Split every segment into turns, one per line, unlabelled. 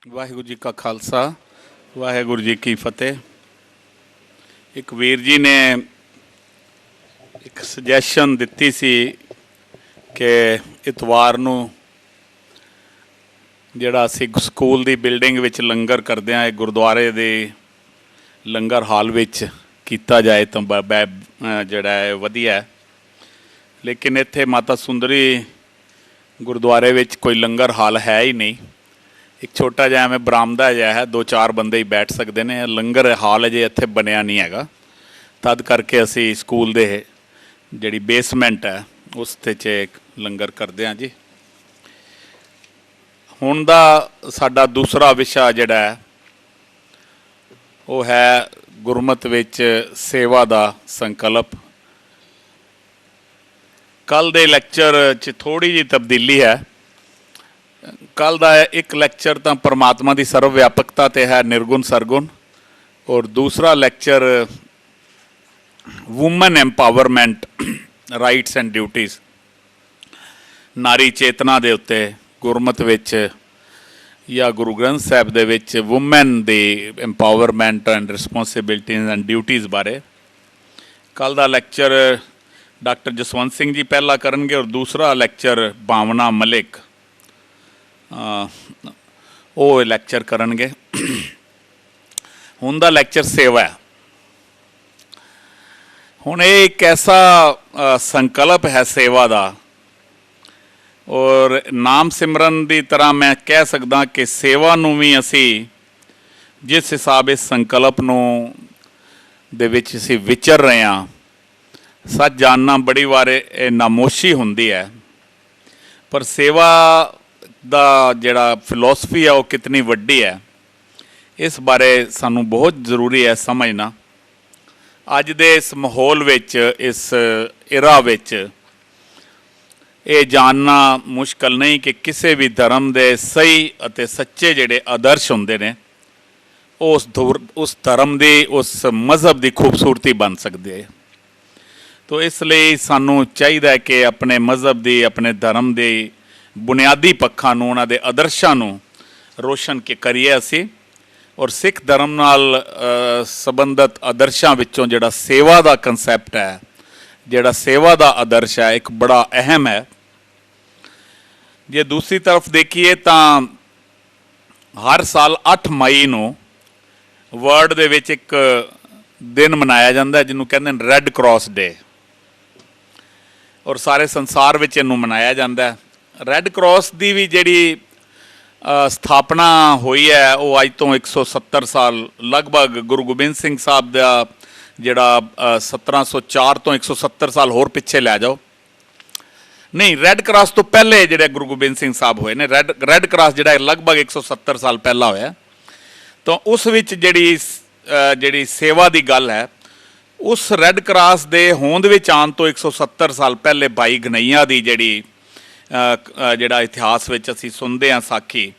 ਵਾਹਿਗੁਰੂ ਜੀ ਕਾ ਖਾਲਸਾ ਵਾਹਿਗੁਰੂ ਜੀ ਕੀ ਫਤਿਹ। ਇੱਕ ਵੀਰ ਜੀ ਨੇ ਇੱਕ ਸੁਜੈਸ਼ਨ ਦਿੱਤੀ ਸੀ ਕਿ ਇਤਵਾਰ ਨੂੰ ਜਿਹੜਾ ਅਸੀਂ ਸਕੂਲ ਦੀ ਬਿਲਡਿੰਗ ਵਿੱਚ ਲੰਗਰ ਕਰਦੇ ਹਾਂ, ਇਹ ਗੁਰਦੁਆਰੇ ਦੇ ਲੰਗਰ ਹਾਲ ਵਿੱਚ ਕੀਤਾ ਜਾਏ ਤਾਂ ਜਿਹੜਾ ਹੈ ਵਧੀਆ। ਲੇਕਿਨ ਇੱਥੇ ਮਾਤਾ ਸੁੰਦਰੀ ਗੁਰਦੁਆਰੇ ਵਿੱਚ ਕੋਈ ਲੰਗਰ ਹਾਲ ਹੈ ਹੀ ਨਹੀਂ। ਇੱਕ ਛੋਟਾ ਜਿਹਾ ਐਵੇਂ ਬਰਾਮਦਾ ਜਿਹਾ ਹੈ, 2-4 ਬੰਦੇ ਹੀ ਬੈਠ ਸਕਦੇ ਨੇ। ਲੰਗਰ ਹਾਲ ਅਜੇ ਇੱਥੇ ਬਣਿਆ ਨਹੀਂ ਹੈਗਾ, ਤਦ ਕਰਕੇ ਅਸੀਂ ਸਕੂਲ ਦੇ ਜਿਹੜੀ ਬੇਸਮੈਂਟ ਹੈ ਉਸ 'ਤੇ 'ਚ ਲੰਗਰ ਕਰਦੇ ਹਾਂ ਜੀ। ਹੁਣ ਦਾ ਸਾਡਾ ਦੂਸਰਾ ਵਿਸ਼ਾ ਜਿਹੜਾ ਹੈ ਉਹ ਹੈ ਗੁਰਮਤਿ ਵਿੱਚ ਸੇਵਾ ਦਾ ਸੰਕਲਪ। ਕੱਲ੍ਹ ਦੇ ਲੈਕਚਰ 'ਚ ਥੋੜ੍ਹੀ ਜਿਹੀ ਤਬਦੀਲੀ ਹੈ। ਕੱਲ੍ਹ ਦਾ ਇੱਕ ਲੈਕਚਰ ਤਾਂ ਪਰਮਾਤਮਾ ਦੀ ਸਰਵ ਵਿਆਪਕਤਾ 'ਤੇ ਹੈ, ਨਿਰਗੁਣ ਸਰਗੁਣ, ਔਰ ਦੂਸਰਾ lecture woman empowerment, rights and duties, ਨਾਰੀ ਚੇਤਨਾ ਦੇ ਉੱਤੇ ਗੁਰਮਤਿ ਵਿੱਚ ਜਾਂ ਗੁਰੂ ਗ੍ਰੰਥ ਸਾਹਿਬ ਦੇ ਵਿੱਚ woman the empowerment and ਰਿਸਪੋਂਸਿਬਿਲਿਟੀਜ਼ and duties ਬਾਰੇ। ਕੱਲ੍ਹ ਦਾ ਲੈਕਚਰ ਡਾਕਟਰ ਜਸਵੰਤ ਸਿੰਘ ਜੀ ਪਹਿਲਾ ਕਰਨਗੇ ਔਰ ਦੂਸਰਾ ਲੈਕਚਰ ਭਾਵਨਾ ਮਲਿਕ ਉਹ ਲੈਕਚਰ ਕਰਨਗੇ। ਹੁਣ ਦਾ ਲੈਕਚਰ ਸੇਵਾ ਹੈ। ਹੁਣ ਇਹ ਇੱਕ ਐਸਾ ਸੰਕਲਪ ਹੈ ਸੇਵਾ ਦਾ, ਔਰ ਨਾਮ ਸਿਮਰਨ ਦੀ ਤਰ੍ਹਾਂ ਮੈਂ ਕਹਿ ਸਕਦਾ ਕਿ ਸੇਵਾ ਨੂੰ ਵੀ ਅਸੀਂ ਜਿਸ ਹਿਸਾਬ ਇਸ ਸੰਕਲਪ ਨੂੰ ਦੇ ਵਿੱਚ ਅਸੀਂ ਵਿਚਰ ਰਹੇ ਹਾਂ, ਸੱਚ ਜਾਣਨਾ ਬੜੀ ਵਾਰ ਇਹ ਨਾਮੋਸ਼ੀ ਹੁੰਦੀ ਹੈ, ਪਰ ਸੇਵਾ ਦਾ ਜਿਹੜਾ ਫਿਲੋਸਫੀ ਹੈ ਉਹ ਕਿਤਨੀ ਵੱਡੀ ਹੈ, ਇਸ ਬਾਰੇ ਸਾਨੂੰ ਬਹੁਤ ਜ਼ਰੂਰੀ ਹੈ ਸਮਝਣਾ। ਅੱਜ ਦੇ ਇਸ ਮਾਹੌਲ ਵਿੱਚ, ਇਸ ਇਰਾ ਵਿੱਚ ਇਹ ਜਾਣਨਾ ਮੁਸ਼ਕਲ ਨਹੀਂ ਕਿ ਕਿਸੇ ਵੀ ਧਰਮ ਦੇ ਸਹੀ ਅਤੇ ਸੱਚੇ ਜਿਹੜੇ ਆਦਰਸ਼ ਹੁੰਦੇ ਨੇ ਉਸ ਧਰਮ ਦੀ, ਉਸ ਮਜ਼ਹਬ ਦੀ ਖੂਬਸੂਰਤੀ ਬਣ ਸਕਦੇ ਹੈ। ਤੋ ਇਸ ਲਈ ਸਾਨੂੰ ਚਾਹੀਦਾ ਹੈ ਕਿ ਆਪਣੇ ਮਜ਼ਹਬ ਦੀ, ਆਪਣੇ ਧਰਮ ਦੀ ਬੁਨਿਆਦੀ ਪੱਖਾਂ ਨੂੰ, ਉਹਨਾਂ ਦੇ ਆਦਰਸ਼ਾਂ ਨੂੰ ਰੋਸ਼ਨ ਕਰੀਏ ਅਸੀਂ। ਔਰ ਸਿੱਖ ਧਰਮ ਨਾਲ ਸੰਬੰਧਿਤ ਆਦਰਸ਼ਾਂ ਵਿੱਚੋਂ ਜਿਹੜਾ ਸੇਵਾ ਦਾ ਕੰਸੈਪਟ ਹੈ, ਜਿਹੜਾ ਸੇਵਾ ਦਾ ਆਦਰਸ਼ ਹੈ, ਇੱਕ ਬੜਾ ਅਹਿਮ ਹੈ। ਜੇ ਦੂਸਰੀ ਤਰਫ ਦੇਖੀਏ ਤਾਂ ਹਰ ਸਾਲ 8 ਮਈ ਨੂੰ ਵਰਲਡ ਦੇ ਵਿੱਚ ਇੱਕ ਦਿਨ ਮਨਾਇਆ ਜਾਂਦਾ ਜਿਹਨੂੰ ਕਹਿੰਦੇ ਨੇ ਰੈੱਡ ਕਰਾਸ ਡੇ, ਔਰ ਸਾਰੇ ਸੰਸਾਰ ਵਿੱਚ ਇਹਨੂੰ ਮਨਾਇਆ ਜਾਂਦਾ। ਰੈੱਡ ਕਰਾਸ ਦੀ ਵੀ ਜਿਹੜੀ ਸਥਾਪਨਾ ਹੋਈ ਹੈ ਉਹ ਅੱਜ ਤੋਂ 170 ਸਾਲ ਲਗਭਗ ਗੁਰੂ ਗੋਬਿੰਦ ਸਿੰਘ ਸਾਹਿਬ ਦਾ ਜਿਹੜਾ 1704 ਤੋਂ 170 ਸਾਲ ਹੋਰ ਪਿੱਛੇ ਲੈ ਜਾਓ। ਨਹੀਂ, ਰੈੱਡ ਕਰਾਸ ਤੋਂ ਪਹਿਲੇ ਜਿਹੜੇ ਗੁਰੂ ਗੋਬਿੰਦ ਸਿੰਘ ਸਾਹਿਬ ਹੋਏ ਨੇ, ਰੈੱਡ ਕਰਾਸ ਜਿਹੜਾ ਲਗਭਗ 170 ਸਾਲ ਪਹਿਲਾਂ ਹੋਇਆ। ਤਾਂ ਉਸ ਵਿੱਚ ਜਿਹੜੀ ਸੇਵਾ ਦੀ ਗੱਲ ਹੈ, ਉਸ ਰੈੱਡ ਕਰਾਸ ਦੇ ਹੋਂਦ ਵਿੱਚ ਆਉਣ ਤੋਂ 170 ਸਾਲ ਪਹਿਲੇ ਭਾਈ ਘਨੱਈਆ ਦੀ ਜਿਹੜਾ ਇਤਿਹਾਸ ਵਿੱਚ ਅਸੀਂ ਸੁਣਦੇ ਹਾਂ ਸਾਖੀ,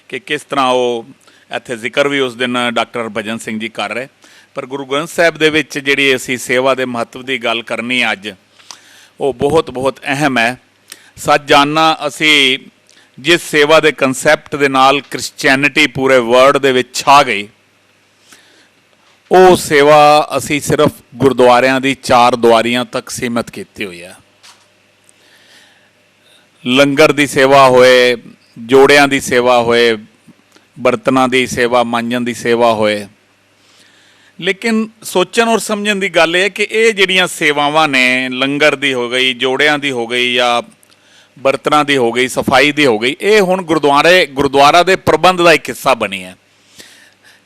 ਕਿ ਕਿਸ ਤਰ੍ਹਾਂ ਉਹ ਇੱਥੇ ਜ਼ਿਕਰ ਵੀ ਉਸ ਦਿਨ ਡਾਕਟਰ ਹਰਭਜਨ ਸਿੰਘ ਜੀ ਕਰ ਰਹੇ। ਪਰ ਗੁਰੂ ਗ੍ਰੰਥ ਸਾਹਿਬ ਦੇ ਵਿੱਚ ਜਿਹੜੀ ਅਸੀਂ ਸੇਵਾ ਦੇ ਮਹੱਤਵ ਦੀ ਗੱਲ ਕਰਨੀ ਅੱਜ, ਉਹ ਬਹੁਤ ਬਹੁਤ ਅਹਿਮ ਹੈ। ਸੱਚ ਜਾਣਨਾ, ਅਸੀਂ ਜਿਸ ਸੇਵਾ ਦੇ ਕੰਸੈਪਟ ਦੇ ਨਾਲ ਕ੍ਰਿਸਚੈਨਿਟੀ ਪੂਰੇ ਵਰਲਡ ਦੇ ਵਿੱਚ ਛਾ ਗਈ, ਉਹ ਸੇਵਾ ਅਸੀਂ ਸਿਰਫ ਗੁਰਦੁਆਰਿਆਂ ਦੀ 4 ਦੁਆਰੀਆਂ ਤੱਕ ਸੀਮਤ ਕੀਤੀ ਹੋਈ ਹੈ। ਲੰਗਰ ਦੀ ਸੇਵਾ ਹੋਏ, ਜੋੜਿਆਂ ਦੀ ਸੇਵਾ ਹੋਏ, ਬਰਤਨਾਂ ਦੀ ਸੇਵਾ, ਮਾਂਜਣ ਦੀ ਸੇਵਾ ਹੋਏ। ਲੇਕਿਨ ਸੋਚਣ ਔਰ ਸਮਝਣ ਦੀ ਗੱਲ ਇਹ ਹੈ ਕਿ ਇਹ ਜਿਹੜੀਆਂ ਸੇਵਾਵਾਂ ਨੇ, ਲੰਗਰ ਦੀ ਹੋ ਗਈ, ਜੋੜਿਆਂ ਦੀ ਹੋ ਗਈ, ਜਾਂ ਬਰਤਨਾਂ ਦੀ ਹੋ ਗਈ, ਸਫਾਈ ਦੀ ਹੋ ਗਈ, ਇਹ ਹੁਣ ਗੁਰਦੁਆਰਾ ਦੇ ਪ੍ਰਬੰਧ ਦਾ ਇੱਕ ਹਿੱਸਾ ਬਣੀ ਹੈ।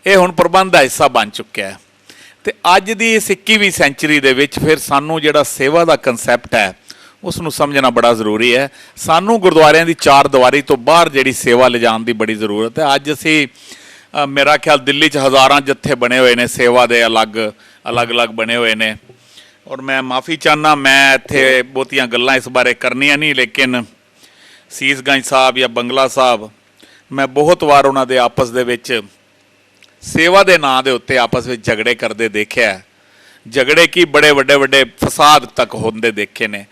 ਇਹ ਹੁਣ ਪ੍ਰਬੰਧ ਦਾ ਹਿੱਸਾ ਬਣ ਚੁੱਕਿਆ ਹੈ। ਅਤੇ ਅੱਜ ਦੀ ਇਸ 21ਵੀਂ ਸੈਂਚਰੀ ਦੇ ਵਿੱਚ ਫਿਰ ਸਾਨੂੰ ਜਿਹੜਾ ਸੇਵਾ ਦਾ ਕੰਸੈਪਟ ਹੈ ਉਸ ਨੂੰ ਸਮਝਣਾ ਬੜਾ ਜ਼ਰੂਰੀ ਹੈ। ਸਾਨੂੰ ਗੁਰਦੁਆਰਿਆਂ ਦੀ 4 ਦੀਵਾਰੀ ਤੋਂ ਬਾਹਰ ਜਿਹੜੀ ਸੇਵਾ ਲਿਜਾਣ ਦੀ ਬੜੀ ਜ਼ਰੂਰਤ ਹੈ। ਅੱਜ ਅਸੀਂ ਮੇਰਾ ਖਿਆਲ ਦਿੱਲੀ 'ਚ ਹਜ਼ਾਰਾਂ ਜੱਥੇ ਬਣੇ ਹੋਏ ਨੇ, ਸੇਵਾ ਦੇ ਅਲੱਗ ਬਣੇ ਹੋਏ ਨੇ। ਔਰ ਮੈਂ ਮਾਫੀ ਚਾਹੁੰਦਾ, ਮੈਂ ਇੱਥੇ ਬਹੁਤੀਆਂ ਗੱਲਾਂ ਇਸ ਬਾਰੇ ਕਰਨੀਆਂ ਨਹੀਂ, ਲੇਕਿਨ ਸੀਸਗੰਜ ਸਾਹਿਬ ਜਾਂ ਬੰਗਲਾ ਸਾਹਿਬ, ਮੈਂ ਬਹੁਤ ਵਾਰ ਉਹਨਾਂ ਦੇ ਆਪਸ ਦੇ ਵਿੱਚ ਸੇਵਾ ਦੇ ਨਾਂ ਦੇ ਉੱਤੇ ਆਪਸ ਵਿੱਚ ਝਗੜੇ ਕਰਦੇ ਦੇਖਿਆ। ਝਗੜੇ ਕੀ, ਬੜੇ ਵੱਡੇ ਫਸਾਦ ਤੱਕ ਹੁੰਦੇ ਦੇਖੇ ਨੇ।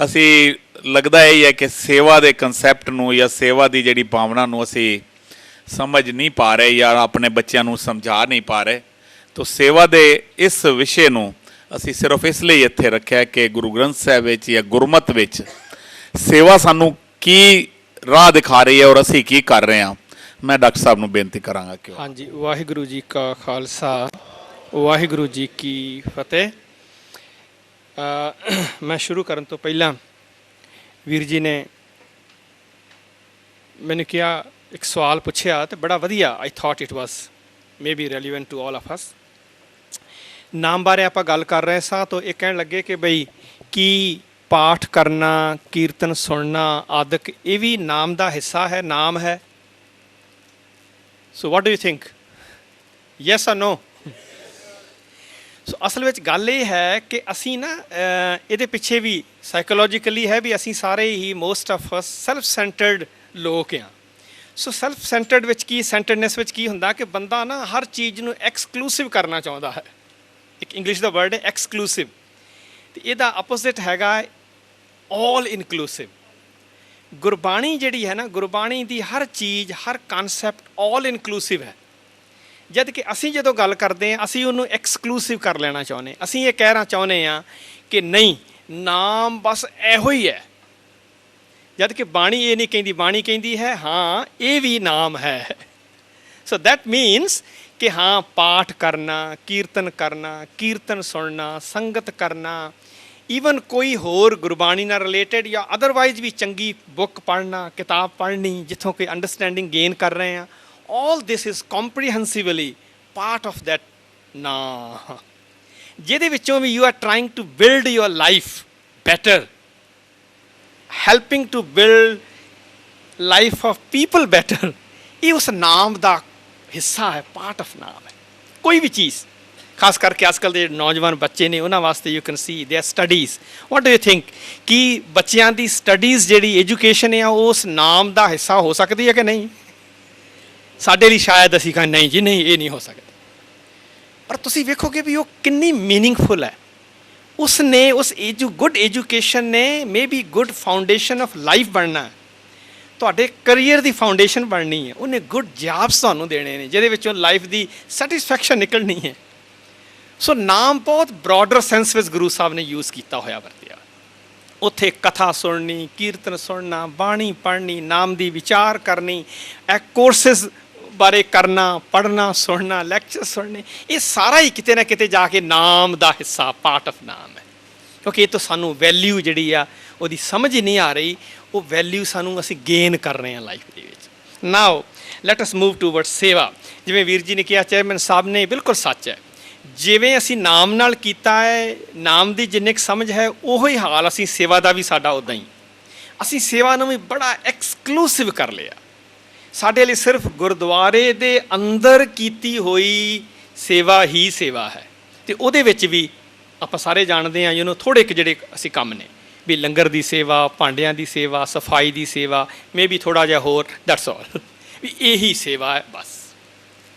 ਅਸੀਂ ਲੱਗਦਾ ਇਹ ਹੈ ਕਿ ਸੇਵਾ ਦੇ ਕੰਸੈਪਟ ਨੂੰ ਜਾਂ ਸੇਵਾ ਦੀ ਜਿਹੜੀ ਭਾਵਨਾ ਨੂੰ ਅਸੀਂ ਸਮਝ ਨਹੀਂ ਪਾ ਰਹੇ ਜਾਂ ਆਪਣੇ ਬੱਚਿਆਂ ਨੂੰ ਸਮਝਾ ਨਹੀਂ ਪਾ ਰਹੇ। ਤਾਂ ਸੇਵਾ ਦੇ ਇਸ ਵਿਸ਼ੇ ਨੂੰ ਅਸੀਂ ਸਿਰਫ ਇਸ ਲਈ ਇੱਥੇ ਰੱਖਿਆ ਕਿ ਗੁਰੂ ਗ੍ਰੰਥ ਸਾਹਿਬ ਵਿੱਚ ਜਾਂ ਗੁਰਮਤਿ ਵਿੱਚ ਸੇਵਾ ਸਾਨੂੰ ਕੀ ਰਾਹ ਦਿਖਾ ਰਹੀ ਹੈ ਔਰ ਅਸੀਂ ਕੀ ਕਰ ਰਹੇ ਹਾਂ। ਮੈਂ ਡਾਕਟਰ ਸਾਹਿਬ ਨੂੰ ਬੇਨਤੀ ਕਰਾਂਗਾ ਕਿ
ਹਾਂਜੀ, ਵਾਹਿਗੁਰੂ ਜੀ ਕਾ ਖਾਲਸਾ, ਵਾਹਿਗੁਰੂ ਜੀ ਕੀ ਫਤਿਹ। ਮੈਂ ਸ਼ੁਰੂ ਕਰਨ ਤੋਂ ਪਹਿਲਾਂ ਵੀਰ ਜੀ ਨੇ ਮੈਨੂੰ ਕਿਹਾ, ਇੱਕ ਸਵਾਲ ਪੁੱਛਿਆ ਤੇ ਬੜਾ ਵਧੀਆ, I thought it was maybe relevant to all of us. ਨਾਮ ਬਾਰੇ ਆਪਾਂ ਗੱਲ ਕਰ ਰਹੇ ਸਾਂ ਤਾਂ ਇਹ ਕਹਿਣ ਲੱਗੇ ਕਿ ਬਈ ਕੀ ਪਾਠ ਕਰਨਾ, ਕੀਰਤਨ ਸੁਣਨਾ ਆਦਿਕ ਇਹ ਵੀ ਨਾਮ ਦਾ ਹਿੱਸਾ ਹੈ, ਨਾਮ ਹੈ। So what do you think, yes or no? ਸੋ ਅਸਲ ਵਿੱਚ ਗੱਲ ਇਹ ਹੈ ਕਿ ਅਸੀਂ ਨਾ ਇਹਦੇ ਪਿੱਛੇ ਵੀ ਸਾਈਕੋਲੋਜੀਕਲੀ ਹੈ ਵੀ ਅਸੀਂ ਸਾਰੇ ਹੀ most of us self centered ਲੋਕ ਹਾਂ। ਸੋ ਸੈਲਫ ਸੈਂਟਰਡ ਵਿੱਚ ਕੀ, ਸੈਂਟਰਡਨੈਸ ਵਿੱਚ ਕੀ ਹੁੰਦਾ ਕਿ ਬੰਦਾ ਨਾ ਹਰ ਚੀਜ਼ ਨੂੰ ਐਕਸਕਲੂਸਿਵ ਕਰਨਾ ਚਾਹੁੰਦਾ ਹੈ। ਇੱਕ ਇੰਗਲਿਸ਼ ਦਾ ਵਰਡ ਹੈ ਐਕਸਕਲੂਸਿਵ, ਅਤੇ ਇਹਦਾ ਆਪੋਜ਼ਿਟ ਹੈਗਾ ਆਲ ਇਨਕਲੂਸਿਵ। ਗੁਰਬਾਣੀ ਜਿਹੜੀ ਹੈ ਨਾ, ਗੁਰਬਾਣੀ ਦੀ ਹਰ ਚੀਜ਼, ਹਰ ਕਨਸੈਪਟ ਆਲ ਇਨਕਲੂਸਿਵ ਹੈ। ਜਦ ਕਿ ਅਸੀਂ ਜਦੋਂ ਗੱਲ ਕਰਦੇ ਹਾਂ ਅਸੀਂ ਉਹਨੂੰ ਐਕਸਕਲੂਸਿਵ ਕਰ ਲੈਣਾ ਚਾਹੁੰਦੇ, ਅਸੀਂ ਇਹ ਕਹਿਣਾ ਚਾਹੁੰਦੇ ਹਾਂ ਕਿ ਨਹੀਂ, ਨਾਮ ਬਸ ਇਹੋ ਹੀ ਹੈ। ਜਦ ਕਿ ਬਾਣੀ ਇਹ ਨਹੀਂ ਕਹਿੰਦੀ, ਬਾਣੀ ਕਹਿੰਦੀ ਹੈ ਹਾਂ ਇਹ ਵੀ ਨਾਮ ਹੈ। ਸੋ ਦੈਟ ਮੀਨਸ ਕਿ ਹਾਂ ਪਾਠ ਕਰਨਾ, ਕੀਰਤਨ ਸੁਣਨਾ, ਸੰਗਤ ਕਰਨਾ, ਈਵਨ ਕੋਈ ਹੋਰ ਗੁਰਬਾਣੀ ਨਾਲ ਰਿਲੇਟਡ ਜਾਂ ਅਦਰਵਾਈਜ਼ ਵੀ ਚੰਗੀ ਬੁੱਕ ਪੜ੍ਹਨਾ, ਕਿਤਾਬ ਪੜ੍ਹਨੀ ਜਿੱਥੋਂ ਕੋਈ ਅੰਡਰਸਟੈਂਡਿੰਗ ਗੇਨ ਕਰ ਰਹੇ ਹਾਂ, all this is comprehensively part of that ਨਾਮ, ਜਿਹਦੇ ਵਿੱਚੋਂ ਵੀ you are trying to build your life better, helping to build life of people better, ਇਹ ਉਸ ਨਾਮ ਦਾ ਹਿੱਸਾ ਹੈ, ਪਾਰਟ ਆਫ ਨਾਮ ਹੈ। ਕੋਈ ਵੀ ਚੀਜ਼, ਖਾਸ ਕਰਕੇ ਅੱਜ ਕੱਲ੍ਹ ਦੇ ਨੌਜਵਾਨ ਬੱਚੇ ਨੇ ਉਹਨਾਂ ਵਾਸਤੇ you can see there studies. What do you think ਕਿ ਬੱਚਿਆਂ ਦੀ ਸਟੱਡੀਜ਼ ਜਿਹੜੀ ਐਜੂਕੇਸ਼ਨ ਹੈ ਉਸ ਨਾਮ ਦਾ ਹਿੱਸਾ ਹੋ ਸਕਦੀ ਹੈ ਕਿ ਨਹੀਂ? ਸਾਡੇ ਲਈ ਸ਼ਾਇਦ ਅਸੀਂ ਕਹਾਂ ਨਹੀਂ ਜੀ, ਨਹੀਂ ਇਹ ਨਹੀਂ ਹੋ ਸਕਦਾ, ਪਰ ਤੁਸੀਂ ਵੇਖੋਗੇ ਵੀ ਉਹ ਕਿੰਨੀ ਮੀਨਿੰਗਫੁਲ ਹੈ। ਉਸਨੇ ਉਸ ਗੁੱਡ ਐਜੂਕੇਸ਼ਨ ਨੇ may be good foundation of life ਬਣਨਾ, ਤੁਹਾਡੇ ਕਰੀਅਰ ਦੀ ਫਾਊਂਡੇਸ਼ਨ ਬਣਨੀ ਹੈ। ਉਹਨੇ ਗੁੱਡ ਜੌਬਸ ਤੁਹਾਨੂੰ ਦੇਣੇ ਨੇ ਜਿਹਦੇ ਵਿੱਚੋਂ ਲਾਈਫ ਦੀ ਸੈਟਿਸਫੈਕਸ਼ਨ ਨਿਕਲਣੀ ਹੈ। ਸੋ ਨਾਮ ਬਹੁਤ ਬਰੋਡਰ ਸੈਂਸ ਵਿੱਚ ਗੁਰੂ ਸਾਹਿਬ ਨੇ ਯੂਜ਼ ਕੀਤਾ ਹੋਇਆ, ਵਰਤਿਆ। ਉੱਥੇ ਕਥਾ ਸੁਣਨੀ, ਕੀਰਤਨ ਸੁਣਨਾ, ਬਾਣੀ ਪੜ੍ਹਨੀ, ਨਾਮ ਦੀ ਵਿਚਾਰ ਕਰਨੀ, ਇਹ ਕੋਰਸਿਸ ਬਾਰੇ ਕਰਨਾ, ਪੜ੍ਹਨਾ, ਸੁਣਨਾ, ਲੈਕਚਰ ਸੁਣਨੇ, ਇਹ ਸਾਰਾ ਹੀ ਕਿਤੇ ਨਾ ਕਿਤੇ ਜਾ ਕੇ ਨਾਮ ਦਾ ਹਿੱਸਾ, ਪਾਰਟ ਆਫ ਨਾਮ ਹੈ। ਕਿਉਂਕਿ ਇਹ ਤੋਂ ਸਾਨੂੰ ਵੈਲਿਊ ਜਿਹੜੀ ਆ ਉਹਦੀ ਸਮਝ ਹੀ ਨਹੀਂ ਆ ਰਹੀ, ਉਹ ਵੈਲਿਊ ਸਾਨੂੰ ਅਸੀਂ ਗੇਨ ਕਰ ਰਹੇ ਹਾਂ ਲਾਈਫ ਦੇ ਵਿੱਚ। ਨਾਓ ਲੈਟ ਅਸ ਮੂਵ ਟੂਵਰਡ ਸੇਵਾ। ਜਿਵੇਂ ਵੀਰ ਜੀ ਨੇ ਕਿਹਾ, ਚੇਅਰਮੈਨ ਸਾਹਿਬ ਨੇ, ਬਿਲਕੁਲ ਸੱਚ ਹੈ। ਜਿਵੇਂ ਅਸੀਂ ਨਾਮ ਨਾਲ ਕੀਤਾ ਹੈ, ਨਾਮ ਦੀ ਜਿੰਨੀ ਕੁ ਸਮਝ ਹੈ ਉਹੋ ਹੀ ਹਾਲ ਅਸੀਂ ਸੇਵਾ ਦਾ ਵੀ ਸਾਡਾ ਉੱਦਾਂ ਹੀ। ਅਸੀਂ ਸੇਵਾ ਨੂੰ ਵੀ ਬੜਾ ਐਕਸਕਲੂਸਿਵ ਕਰ ਲਿਆ। ਸਾਡੇ ਲਈ ਸਿਰਫ ਗੁਰਦੁਆਰੇ ਦੇ ਅੰਦਰ ਕੀਤੀ ਹੋਈ ਸੇਵਾ ਹੀ ਸੇਵਾ ਹੈ, ਅਤੇ ਉਹਦੇ ਵਿੱਚ ਵੀ ਆਪਾਂ ਸਾਰੇ ਜਾਣਦੇ ਹਾਂ ਥੋੜ੍ਹੇ ਕੁ ਜਿਹੜੇ ਅਸੀਂ ਕੰਮ ਨੇ, ਵੀ ਲੰਗਰ ਦੀ ਸੇਵਾ, ਭਾਂਡਿਆਂ ਦੀ ਸੇਵਾ, ਸਫਾਈ ਦੀ ਸੇਵਾ, ਮੇ ਬੀ ਥੋੜ੍ਹਾ ਜਿਹਾ ਹੋਰ, ਦੈਟਸ ਆਲ, ਵੀ ਇਹੀ ਸੇਵਾ ਹੈ ਬਸ।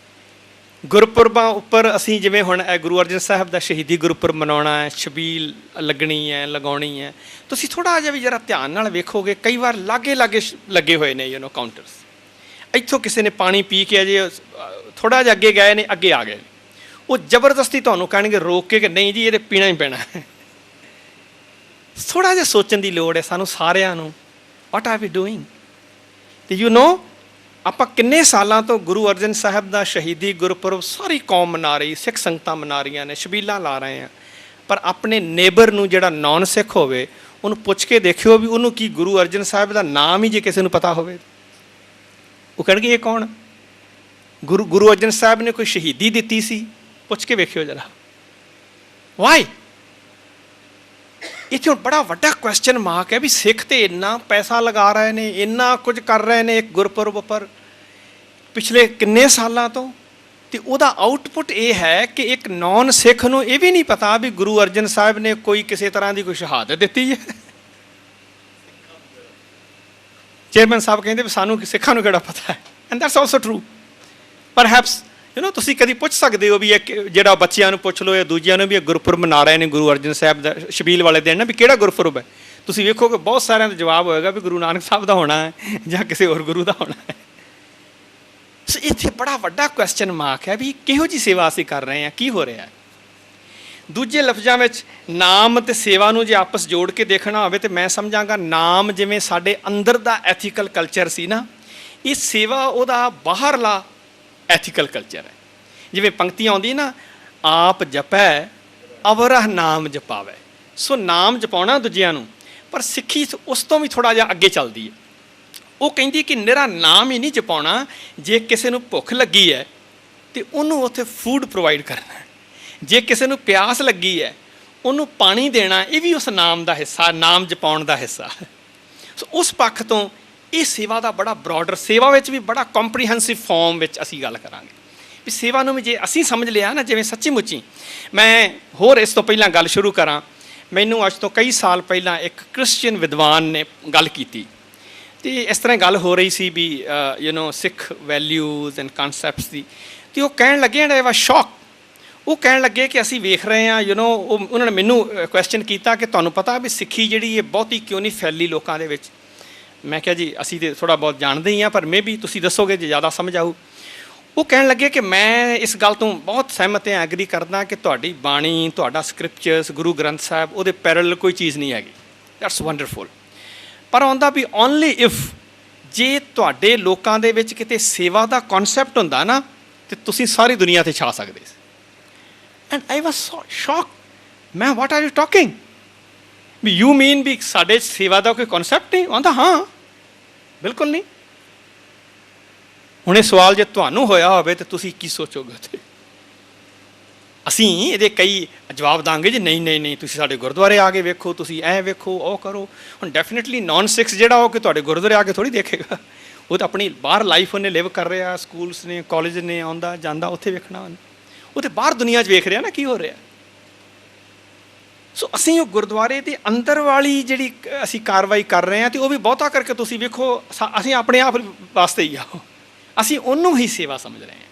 ਗੁਰਪੁਰਬਾਂ ਉੱਪਰ ਅਸੀਂ ਜਿਵੇਂ ਹੁਣ ਗੁਰੂ ਅਰਜਨ ਸਾਹਿਬ ਦਾ ਸ਼ਹੀਦੀ ਗੁਰਪੁਰਬ ਮਨਾਉਣਾ ਹੈ, ਛਬੀਲ ਲੱਗਣੀ ਹੈ, ਲਗਾਉਣੀ ਹੈ, ਤੁਸੀਂ ਥੋੜ੍ਹਾ ਜਿਹਾ ਵੀ ਜਰਾ ਧਿਆਨ ਨਾਲ ਵੇਖੋਗੇ, ਕਈ ਵਾਰ ਲਾਗੇ ਲੱਗੇ ਹੋਏ ਨੇ ਕਾਊਂਟਰਸ। ਇੱਥੋਂ ਕਿਸੇ ਨੇ ਪਾਣੀ ਪੀ ਕੇ ਅਜੇ ਥੋੜ੍ਹਾ ਜਿਹਾ ਅੱਗੇ ਗਏ ਨੇ, ਅੱਗੇ ਆ ਗਏ, ਉਹ ਜ਼ਬਰਦਸਤੀ ਤੁਹਾਨੂੰ ਕਹਿਣਗੇ ਰੋਕ ਕੇ ਕਿ ਨਹੀਂ ਜੀ ਇਹਦੇ ਪੀਣਾ ਹੀ ਪੈਣਾ। ਥੋੜ੍ਹਾ ਜਿਹਾ ਸੋਚਣ ਦੀ ਲੋੜ ਹੈ ਸਾਨੂੰ ਸਾਰਿਆਂ ਨੂੰ, ਵਾਟ ਆਰ ਵੀ ਡੂਇੰਗ। ਅਤੇ ਆਪਾਂ ਕਿੰਨੇ ਸਾਲਾਂ ਤੋਂ ਗੁਰੂ ਅਰਜਨ ਸਾਹਿਬ ਦਾ ਸ਼ਹੀਦੀ ਗੁਰਪੁਰਬ ਸਾਰੀ ਕੌਮ ਮਨਾ ਰਹੀ, ਸਿੱਖ ਸੰਗਤਾਂ ਮਨਾ ਰਹੀਆਂ ਨੇ, ਛਬੀਲਾਂ ਲਾ ਰਹੇ ਹਾਂ, ਪਰ ਆਪਣੇ ਨੇਬਰ ਨੂੰ ਜਿਹੜਾ ਨੌਨ ਸਿੱਖ ਹੋਵੇ ਉਹਨੂੰ ਪੁੱਛ ਕੇ ਦੇਖਿਓ ਵੀ ਉਹਨੂੰ ਕੀ ਗੁਰੂ ਅਰਜਨ ਸਾਹਿਬ ਦਾ ਨਾਮ ਹੀ ਜੇ ਕਿਸੇ ਨੂੰ ਪਤਾ ਹੋਵੇ, ਉਹ ਕਹਿਣਗੇ ਇਹ ਕੌਣ? ਗੁਰੂ ਅਰਜਨ ਸਾਹਿਬ ਨੇ ਕੋਈ ਸ਼ਹੀਦੀ ਦਿੱਤੀ ਸੀ? ਪੁੱਛ ਕੇ ਵੇਖਿਓ ਜਰਾ, ਵਾਈ? ਇੱਥੇ ਹੁਣ ਬੜਾ ਵੱਡਾ ਕੁਐਸਚਨ ਮਾਰਕ ਹੈ ਵੀ ਸਿੱਖ ਤੇ ਇੰਨਾ ਪੈਸਾ ਲਗਾ ਰਹੇ ਨੇ, ਇੰਨਾ ਕੁਝ ਕਰ ਰਹੇ ਨੇ ਇੱਕ ਗੁਰਪੁਰਬ ਉੱਪਰ ਪਿਛਲੇ ਕਿੰਨੇ ਸਾਲਾਂ ਤੋਂ, ਅਤੇ ਉਹਦਾ ਆਊਟਪੁੱਟ ਇਹ ਹੈ ਕਿ ਇੱਕ ਨੌਨ ਸਿੱਖ ਨੂੰ ਇਹ ਵੀ ਨਹੀਂ ਪਤਾ ਵੀ ਗੁਰੂ ਅਰਜਨ ਸਾਹਿਬ ਨੇ ਕੋਈ ਕਿਸੇ ਤਰ੍ਹਾਂ ਦੀ ਕੋਈ ਸ਼ਹਾਦਤ ਦਿੱਤੀ ਹੈ। ਚੇਅਰਮੈਨ ਸਾਹਿਬ ਕਹਿੰਦੇ ਵੀ ਸਾਨੂੰ ਸਿੱਖਾਂ ਨੂੰ ਕਿਹੜਾ ਪਤਾ ਹੈ, ਐਂਡ ਦੈਟਸ ਆਲਸੋ ਟਰੂ। ਪਰਹੈਪਸ ਤੁਸੀਂ ਕਦੀ ਪੁੱਛ ਸਕਦੇ ਹੋ ਵੀ ਇੱਕ ਜਿਹੜਾ ਬੱਚਿਆਂ ਨੂੰ ਪੁੱਛ ਲਓ ਜਾਂ ਦੂਜਿਆਂ ਨੂੰ ਵੀ ਇਹ ਗੁਰਪੁਰਬ ਮਨਾ ਰਹੇ ਨੇ ਗੁਰੂ ਅਰਜਨ ਸਾਹਿਬ ਦਾ ਛਬੀਲ ਵਾਲੇ ਦਿਨ ਨਾ, ਵੀ ਕਿਹੜਾ ਗੁਰਪੁਰਬ ਹੈ? ਤੁਸੀਂ ਵੇਖੋਗੇ ਬਹੁਤ ਸਾਰਿਆਂ ਦਾ ਜਵਾਬ ਹੋਏਗਾ ਵੀ ਗੁਰੂ ਨਾਨਕ ਸਾਹਿਬ ਦਾ ਹੋਣਾ ਹੈ ਜਾਂ ਕਿਸੇ ਹੋਰ ਗੁਰੂ ਦਾ ਹੋਣਾ ਹੈ। ਸੋ ਇੱਥੇ ਬੜਾ ਵੱਡਾ ਕੁਐਸਚਨ ਮਾਰਕ ਹੈ ਵੀ ਕਿਹੋ ਜਿਹੀ ਸੇਵਾ ਅਸੀਂ ਕਰ ਰਹੇ ਹਾਂ, ਕੀ ਹੋ ਰਿਹਾ ਹੈ। ਦੂਜੇ ਲਫ਼ਜ਼ਾਂ ਵਿੱਚ ਨਾਮ ਅਤੇ ਸੇਵਾ ਨੂੰ ਜੇ ਆਪਸ ਜੋੜ ਕੇ ਦੇਖਣਾ ਹੋਵੇ ਤਾਂ ਮੈਂ ਸਮਝਾਂਗਾ ਨਾਮ ਜਿਵੇਂ ਸਾਡੇ ਅੰਦਰ ਦਾ ਐਥੀਕਲ ਕਲਚਰ ਸੀ ਨਾ, ਇਹ ਸੇਵਾ ਉਹਦਾ ਬਾਹਰਲਾ ਐਥੀਕਲ ਕਲਚਰ ਹੈ। ਜਿਵੇਂ ਪੰਕਤੀਆਂ ਆਉਂਦੀ ਨਾ, ਆਪ ਜਪੈ ਅਵਰਹ ਨਾਮ ਜਪਾਵੇ। ਸੋ ਨਾਮ ਜਪਾਉਣਾ ਦੂਜਿਆਂ ਨੂੰ, ਪਰ ਸਿੱਖੀ ਉਸ ਤੋਂ ਵੀ ਥੋੜ੍ਹਾ ਜਿਹਾ ਅੱਗੇ ਚੱਲਦੀ ਹੈ। ਉਹ ਕਹਿੰਦੀ ਕਿ ਨਿਰਾ ਨਾਮ ਹੀ ਨਹੀਂ ਜਪਾਉਣਾ, ਜੇ ਕਿਸੇ ਨੂੰ ਭੁੱਖ ਲੱਗੀ ਹੈ ਤੇ ਉਹਨੂੰ ਉੱਥੇ ਫੂਡ ਪ੍ਰੋਵਾਈਡ ਕਰਨਾ ਹੈ। ਜੇ ਕਿਸੇ ਨੂੰ ਪਿਆਸ ਲੱਗੀ ਹੈ ਉਹਨੂੰ ਪਾਣੀ ਦੇਣਾ, ਇਹ ਵੀ ਉਸ ਨਾਮ ਦਾ ਹਿੱਸਾ, ਨਾਮ ਜਪਾਉਣ ਦਾ ਹਿੱਸਾ। ਸੋ ਉਸ ਪੱਖ ਤੋਂ ਇਹ ਸੇਵਾ ਦਾ ਬੜਾ ਬਰੋਡਰ, ਸੇਵਾ ਵਿੱਚ ਵੀ ਬੜਾ ਕੰਪਰੀਹੈਂਸਿਵ ਫਾਰਮ ਵਿੱਚ ਅਸੀਂ ਗੱਲ ਕਰਾਂਗੇ ਵੀ ਸੇਵਾ ਨੂੰ ਵੀ ਜੇ ਅਸੀਂ ਸਮਝ ਲਿਆ ਨਾ, ਜਿਵੇਂ ਸੱਚੀ ਮੁੱਚੀ। ਮੈਂ ਹੋਰ ਇਸ ਤੋਂ ਪਹਿਲਾਂ ਗੱਲ ਸ਼ੁਰੂ ਕਰਾਂ, ਮੈਨੂੰ ਅੱਜ ਤੋਂ ਕਈ ਸਾਲ ਪਹਿਲਾਂ ਇੱਕ ਕ੍ਰਿਸਚੀਅਨ ਵਿਦਵਾਨ ਨੇ ਗੱਲ ਕੀਤੀ, ਅਤੇ ਇਸ ਤਰ੍ਹਾਂ ਗੱਲ ਹੋ ਰਹੀ ਸੀ ਵੀ ਸਿੱਖ ਵੈਲਿਊਜ਼ ਐਂਡ ਕਨਸੈਪਟਸ ਦੀ। ਅਤੇ ਉਹ ਕਹਿਣ ਲੱਗੇ, ਐਂਡ ਆਈ ਵਾਸ ਸ਼ੌਕ, ਉਹ ਕਹਿਣ ਲੱਗੇ ਕਿ ਅਸੀਂ ਵੇਖ ਰਹੇ ਹਾਂ ਉਹਨਾਂ ਨੇ ਮੈਨੂੰ ਕੁਐਸਚਨ ਕੀਤਾ ਕਿ ਤੁਹਾਨੂੰ ਪਤਾ ਵੀ ਸਿੱਖੀ ਜਿਹੜੀ ਇਹ ਬਹੁਤੀ ਕਿਉਂ ਨਹੀਂ ਫੈਲੀ ਲੋਕਾਂ ਦੇ ਵਿੱਚ। ਮੈਂ ਕਿਹਾ ਜੀ ਅਸੀਂ ਤਾਂ ਥੋੜ੍ਹਾ ਬਹੁਤ ਜਾਣਦੇ ਹੀ ਹਾਂ, ਪਰ ਮੇ ਵੀ ਤੁਸੀਂ ਦੱਸੋਗੇ ਜੇ ਜ਼ਿਆਦਾ ਸਮਝ ਆਊ। ਉਹ ਕਹਿਣ ਲੱਗੇ ਕਿ ਮੈਂ ਇਸ ਗੱਲ ਤੋਂ ਬਹੁਤ ਸਹਿਮਤ ਹਾਂ, ਐਗਰੀ ਕਰਦਾ ਕਿ ਤੁਹਾਡੀ ਬਾਣੀ, ਤੁਹਾਡਾ ਸਕ੍ਰਿਪਚਰਸ, ਗੁਰੂ ਗ੍ਰੰਥ ਸਾਹਿਬ, ਉਹਦੇ ਪੈਰਲਲ ਕੋਈ ਚੀਜ਼ ਨਹੀਂ ਹੈਗੀ। That's wonderful. ਪਰ ਆਉਂਦਾ ਵੀ ਓਨਲੀ ਇਫ, ਜੇ ਤੁਹਾਡੇ ਲੋਕਾਂ ਦੇ ਵਿੱਚ ਕਿਤੇ ਸੇਵਾ ਦਾ ਕਨਸੈਪਟ ਹੁੰਦਾ ਨਾ, ਤੇ ਤੁਸੀਂ ਸਾਰੀ ਦੁਨੀਆ 'ਤੇ ਛਾ ਸਕਦੇ ਸੀ। And I was so shock, ਮੈਂ ਵਾਟ ਆਰ ਯੂ ਟਾਕਿੰਗ, ਵੀ ਯੂ ਮੀਨ ਵੀ ਸਾਡੇ ਸੇਵਾ ਦਾ ਕੋਈ ਕਨਸੈਪਟ ਨਹੀਂ ਆਉਂਦਾ? ਹਾਂ, ਬਿਲਕੁਲ ਨਹੀਂ। ਹੁਣ ਇਹ ਸਵਾਲ ਜੇ ਤੁਹਾਨੂੰ ਹੋਇਆ ਹੋਵੇ ਤਾਂ ਤੁਸੀਂ ਕੀ ਸੋਚੋਗੇ ਉੱਥੇ? ਅਸੀਂ ਇਹਦੇ ਕਈ ਜਵਾਬ ਦਾਂਗੇ ਜੀ, ਨਹੀਂ ਨਹੀਂ ਨਹੀਂ, ਤੁਸੀਂ ਸਾਡੇ ਗੁਰਦੁਆਰੇ ਆ ਕੇ ਵੇਖੋ, ਤੁਸੀਂ ਐਂ ਵੇਖੋ, ਉਹ ਕਰੋ। ਹੁਣ ਡੈਫੀਨੇਟਲੀ ਨੌਨ ਸਿੱਖਸ ਜਿਹੜਾ ਉਹ ਕਿ ਤੁਹਾਡੇ ਗੁਰਦੁਆਰੇ ਆ ਕੇ ਥੋੜ੍ਹੀ ਦੇਖੇਗਾ, ਉਹ ਤਾਂ ਆਪਣੀ ਬਾਹਰ ਲਾਈਫ ਉਹਨੇ ਲਿਵ ਕਰ ਰਿਹਾ, ਸਕੂਲਸ ਨੇ, ਕਾਲਜ ਨੇ, ਆਉਂਦਾ ਜਾਂਦਾ, ਉੱਥੇ ਵੇਖਣਾ ਉਹਨੇ, ਉਹ ਤਾਂ ਬਾਹਰ ਦੁਨੀਆ 'ਚ ਵੇਖ ਰਿਹਾ ਨਾ ਕੀ ਹੋ ਰਿਹਾ। ਸੋ ਅਸੀਂ ਉਹ ਗੁਰਦੁਆਰੇ ਦੇ ਅੰਦਰ ਵਾਲੀ ਜਿਹੜੀ ਅਸੀਂ ਕਾਰਵਾਈ ਕਰ ਰਹੇ ਹਾਂ, ਅਤੇ ਉਹ ਵੀ ਬਹੁਤਾ ਕਰਕੇ ਤੁਸੀਂ ਵੇਖੋ ਅਸੀਂ ਆਪਣੇ ਆਪ ਵਾਸਤੇ ਹੀ ਆ, ਅਸੀਂ ਉਹਨੂੰ ਹੀ ਸੇਵਾ ਸਮਝ ਰਹੇ ਹਾਂ।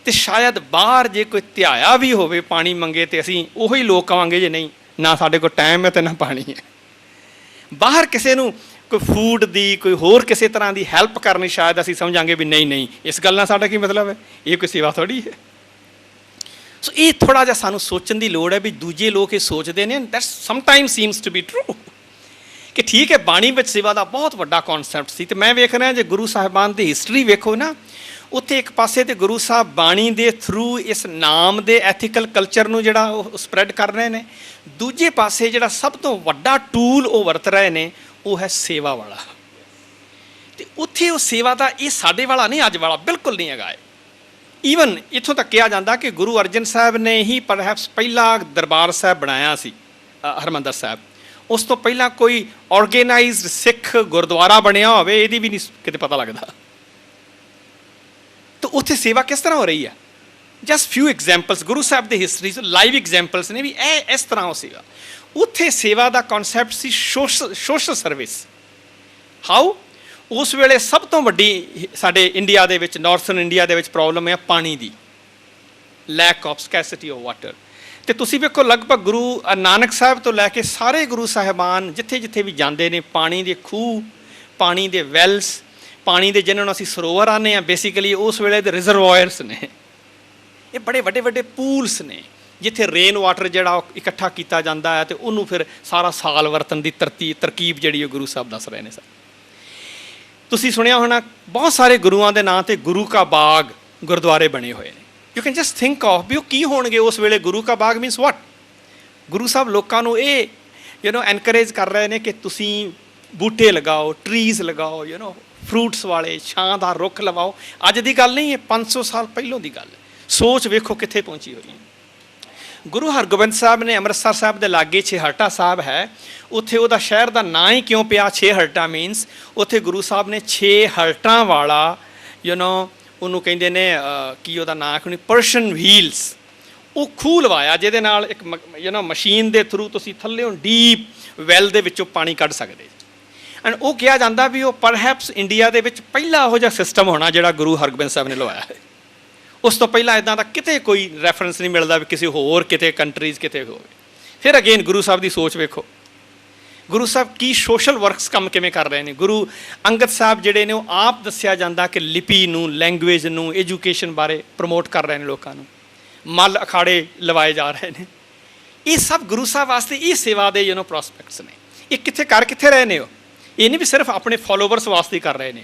ਅਤੇ ਸ਼ਾਇਦ ਬਾਹਰ ਜੇ ਕੋਈ ਧਿਆਇਆ ਵੀ ਹੋਵੇ, ਪਾਣੀ ਮੰਗੇ, ਅਤੇ ਅਸੀਂ ਉਹੀ ਲੋਕ ਕਹਾਂਗੇ ਜੇ ਨਹੀਂ, ਨਾ ਸਾਡੇ ਕੋਲ ਟਾਈਮ ਹੈ ਅਤੇ ਨਾ ਪਾਣੀ ਹੈ। ਬਾਹਰ ਕਿਸੇ ਨੂੰ ਕੋਈ ਫੂਡ ਦੀ, ਕੋਈ ਹੋਰ ਕਿਸੇ ਤਰ੍ਹਾਂ ਦੀ ਹੈਲਪ ਕਰਨੀ, ਸ਼ਾਇਦ ਅਸੀਂ ਸਮਝਾਂਗੇ ਵੀ ਨਹੀਂ ਨਹੀਂ, ਇਸ ਗੱਲ ਨਾਲ ਸਾਡਾ ਕੀ ਮਤਲਬ ਹੈ, ਇਹ ਕੋਈ ਸੇਵਾ ਥੋੜ੍ਹੀ ਹੈ। ਸੋ ਇਹ ਥੋੜ੍ਹਾ ਜਿਹਾ ਸਾਨੂੰ ਸੋਚਣ ਦੀ ਲੋੜ ਹੈ ਵੀ ਦੂਜੇ ਲੋਕ ਇਹ ਸੋਚਦੇ ਨੇ, that sometime seems to be true, ਕਿ ਠੀਕ ਹੈ ਬਾਣੀ ਵਿੱਚ ਸੇਵਾ ਦਾ ਬਹੁਤ ਵੱਡਾ ਕਨਸੈਪਟ ਸੀ। ਅਤੇ ਮੈਂ ਵੇਖ ਰਿਹਾ ਜੇ ਗੁਰੂ ਸਾਹਿਬਾਨ ਦੀ ਹਿਸਟਰੀ ਵੇਖੋ ਨਾ, ਉੱਥੇ ਇੱਕ ਪਾਸੇ ਤੇ ਗੁਰੂ ਸਾਹਿਬ ਬਾਣੀ ਦੇ ਥਰੂ ਇਸ ਨਾਮ ਦੇ ਐਥੀਕਲ ਕਲਚਰ ਨੂੰ ਜਿਹੜਾ ਉਹ ਸਪਰੈਡ ਕਰ ਰਹੇ ਨੇ, ਦੂਜੇ ਪਾਸੇ ਜਿਹੜਾ ਸਭ ਤੋਂ ਵੱਡਾ ਟੂਲ ਉਹ ਵਰਤ ਰਹੇ ਨੇ ਉਹ ਹੈ ਸੇਵਾ ਵਾਲਾ। ਅਤੇ ਉੱਥੇ ਉਹ ਸੇਵਾ ਦਾ, ਇਹ ਸਾਡੇ ਵਾਲਾ ਨਹੀਂ, ਅੱਜ ਵਾਲਾ ਬਿਲਕੁਲ ਨਹੀਂ ਹੈਗਾ। ਈਵਨ ਇੱਥੋਂ ਤੱਕ ਕਿਹਾ ਜਾਂਦਾ ਕਿ ਗੁਰੂ ਅਰਜਨ ਸਾਹਿਬ ਨੇ ਹੀ ਪਰਹੈਪਸ ਪਹਿਲਾ ਦਰਬਾਰ ਸਾਹਿਬ ਬਣਾਇਆ ਸੀ, ਹਰਿਮੰਦਰ ਸਾਹਿਬ। ਉਸ ਤੋਂ ਪਹਿਲਾਂ ਕੋਈ ਆਰਗੇਨਾਈਜ਼ਡ ਸਿੱਖ ਗੁਰਦੁਆਰਾ ਬਣਿਆ ਹੋਵੇ ਇਹਦੀ ਵੀ ਨਹੀਂ ਕਿਤੇ ਪਤਾ ਲੱਗਦਾ। ਤਾਂ ਉੱਥੇ ਸੇਵਾ ਕਿਸ ਤਰ੍ਹਾਂ ਹੋ ਰਹੀ ਹੈ? Just few examples Guru Sahib ਦੀ ਹਿਸਟਰੀ 'ਚ ਲਾਈਵ ਐਗਜ਼ਾਮਪਲਸ ਨੇ ਵੀ ਇਹ ਇਸ ਤਰ੍ਹਾਂ ਉਹ ਸੀਗਾ। ਉੱਥੇ ਸੇਵਾ ਦਾ ਕਨਸੈਪਟ ਸੀ ਸੋਸ਼ਲ ਸਰਵਿਸ। ਹਾਊ? ਉਸ ਵੇਲੇ ਸਭ ਤੋਂ ਵੱਡੀ ਸਾਡੇ ਇੰਡੀਆ ਦੇ ਵਿੱਚ, ਨਾਰਥਰਨ ਇੰਡੀਆ ਦੇ ਵਿੱਚ ਪ੍ਰੋਬਲਮ ਹੈ ਪਾਣੀ ਦੀ, ਲੈਕ ਆਫ ਸਕੈਸਿਟੀ ਆਫ ਵਾਟਰ। ਅਤੇ ਤੁਸੀਂ ਵੇਖੋ ਲਗਭਗ ਗੁਰੂ ਨਾਨਕ ਸਾਹਿਬ ਤੋਂ ਲੈ ਕੇ ਸਾਰੇ ਗੁਰੂ ਸਾਹਿਬਾਨ ਜਿੱਥੇ ਜਿੱਥੇ ਵੀ ਜਾਂਦੇ ਨੇ, ਪਾਣੀ ਦੇ ਖੂਹ, ਪਾਣੀ ਦੇ ਵੈਲਸ, ਪਾਣੀ ਦੇ ਜਿਹਨਾਂ ਨੂੰ ਅਸੀਂ ਸਰੋਵਰ ਆਉਂਦੇ ਹਾਂ, ਬੇਸਿਕਲੀ ਉਸ ਵੇਲੇ ਦੇ ਰਿਜ਼ਰਵਾਇਰਸ ਨੇ। ਇਹ ਬੜੇ ਵੱਡੇ ਵੱਡੇ ਪੂਲਸ ਨੇ ਜਿੱਥੇ ਰੇਨ ਵਾਟਰ ਜਿਹੜਾ ਉਹ ਇਕੱਠਾ ਕੀਤਾ ਜਾਂਦਾ ਹੈ, ਅਤੇ ਉਹਨੂੰ ਫਿਰ ਸਾਰਾ ਸਾਲ ਵਰਤਣ ਦੀ ਤਰਕੀਬ ਜਿਹੜੀ ਉਹ ਗੁਰੂ ਸਾਹਿਬ ਦੱਸ ਰਹੇ ਨੇ। ਤੁਸੀਂ ਸੁਣਿਆ ਹੋਣਾ ਬਹੁਤ ਸਾਰੇ ਗੁਰੂਆਂ ਦੇ ਨਾਂ 'ਤੇ ਗੁਰੂ ਕਾ ਬਾਗ ਗੁਰਦੁਆਰੇ ਬਣੇ ਹੋਏ ਨੇ। You can just think of ਵੀ ਉਹ ਕੀ ਹੋਣਗੇ ਉਸ ਵੇਲੇ। ਗੁਰੂ ਕਾ ਬਾਗ ਮੀਨਸ ਵਾਟ? ਗੁਰੂ ਸਾਹਿਬ ਲੋਕਾਂ ਨੂੰ ਇਹ ਐਨਕਰੇਜ ਕਰ ਰਹੇ ਨੇ ਕਿ ਤੁਸੀਂ ਬੂਟੇ ਲਗਾਓ, ਟਰੀਜ਼ ਲਗਾਓ, ਫਰੂਟਸ ਵਾਲੇ ਛਾਂਦਾਰ ਰੁੱਖ ਲਵਾਓ। ਅੱਜ ਦੀ ਗੱਲ ਨਹੀਂ, ਇਹ 500 ਸਾਲ ਪਹਿਲੋਂ ਦੀ ਗੱਲ ਹੈ। ਸੋਚ ਵੇਖੋ ਕਿੱਥੇ ਪਹੁੰਚੀ ਹੋਈ ਹੈ। ਗੁਰੂ ਹਰਗੋਬਿੰਦ ਸਾਹਿਬ ਨੇ ਅੰਮ੍ਰਿਤਸਰ ਸਾਹਿਬ ਦੇ ਲਾਗੇ ਛੇਹਰਟਾ ਸਾਹਿਬ ਹੈ, ਉੱਥੇ ਉਹਦਾ ਸ਼ਹਿਰ ਦਾ ਨਾਂ ਹੀ ਕਿਉਂ ਪਿਆ ਛੇਹਰਟਾ? ਮੀਨਸ ਉੱਥੇ ਗੁਰੂ ਸਾਹਿਬ ਨੇ 6 ਹਰਟਾਂ ਵਾਲਾ ਉਹਨੂੰ ਕਹਿੰਦੇ ਨੇ ਕੀ ਉਹਦਾ ਨਾਂ ਕੋਈ, ਪਰਸ਼ੀਅਨ ਵੀਲਸ, ਉਹ ਖੂਹ ਲਵਾਇਆ ਜਿਹਦੇ ਨਾਲ ਇੱਕ ਮਸ਼ੀਨ ਦੇ ਥਰੂ ਤੁਸੀਂ ਥੱਲੇੋਂ ਡੀਪ ਵੈਲ ਦੇ ਵਿੱਚੋਂ ਪਾਣੀ ਕੱਢ ਸਕਦੇ। ਐਂਡ ਉਹ ਕਿਹਾ ਜਾਂਦਾ ਵੀ ਉਹ ਪਰਹੈਪਸ ਇੰਡੀਆ ਦੇ ਵਿੱਚ ਪਹਿਲਾ ਇਹੋ ਜਿਹਾ ਸਿਸਟਮ ਹੋਣਾ ਜਿਹੜਾ ਗੁਰੂ ਹਰਗੋਬਿੰਦ ਸਾਹਿਬ ਨੇ ਲਵਾਇਆ ਹੈ। ਉਸ ਤੋਂ ਪਹਿਲਾਂ ਇੱਦਾਂ ਦਾ ਕਿਤੇ ਕੋਈ ਰੈਫਰੈਂਸ ਨਹੀਂ ਮਿਲਦਾ ਵੀ ਕਿਸੇ ਹੋਰ ਕਿਤੇ ਕੰਟਰੀਜ਼ ਕਿਤੇ ਹੋਵੇ। ਫਿਰ ਅਗੇਨ ਗੁਰੂ ਸਾਹਿਬ ਦੀ ਸੋਚ ਵੇਖੋ ਗੁਰੂ ਸਾਹਿਬ ਕੀ ਸੋਸ਼ਲ ਵਰਕਸ ਕੰਮ ਕਿਵੇਂ ਕਰ ਰਹੇ ਨੇ। ਗੁਰੂ ਅੰਗਦ ਸਾਹਿਬ ਜਿਹੜੇ ਨੇ ਉਹ ਆਪ ਦੱਸਿਆ ਜਾਂਦਾ ਕਿ ਲਿਪੀ ਨੂੰ, ਲੈਂਗੁਏਜ ਨੂੰ, ਐਜੂਕੇਸ਼ਨ ਬਾਰੇ ਪ੍ਰਮੋਟ ਕਰ ਰਹੇ ਨੇ ਲੋਕਾਂ ਨੂੰ। ਮੱਲ ਅਖਾੜੇ ਲਵਾਏ ਜਾ ਰਹੇ ਨੇ। ਇਹ ਸਭ ਗੁਰੂ ਸਾਹਿਬ ਵਾਸਤੇ ਇਹ ਸੇਵਾ ਦੇ ਪ੍ਰੋਸਪੈਕਟਸ ਨੇ। ਇਹ ਕਿੱਥੇ ਰਹੇ ਨੇ ਉਹ? ਇਹ ਨਹੀਂ ਵੀ ਸਿਰਫ ਆਪਣੇ ਫੋਲੋਵਰਸ ਵਾਸਤੇ ਕਰ ਰਹੇ ਨੇ,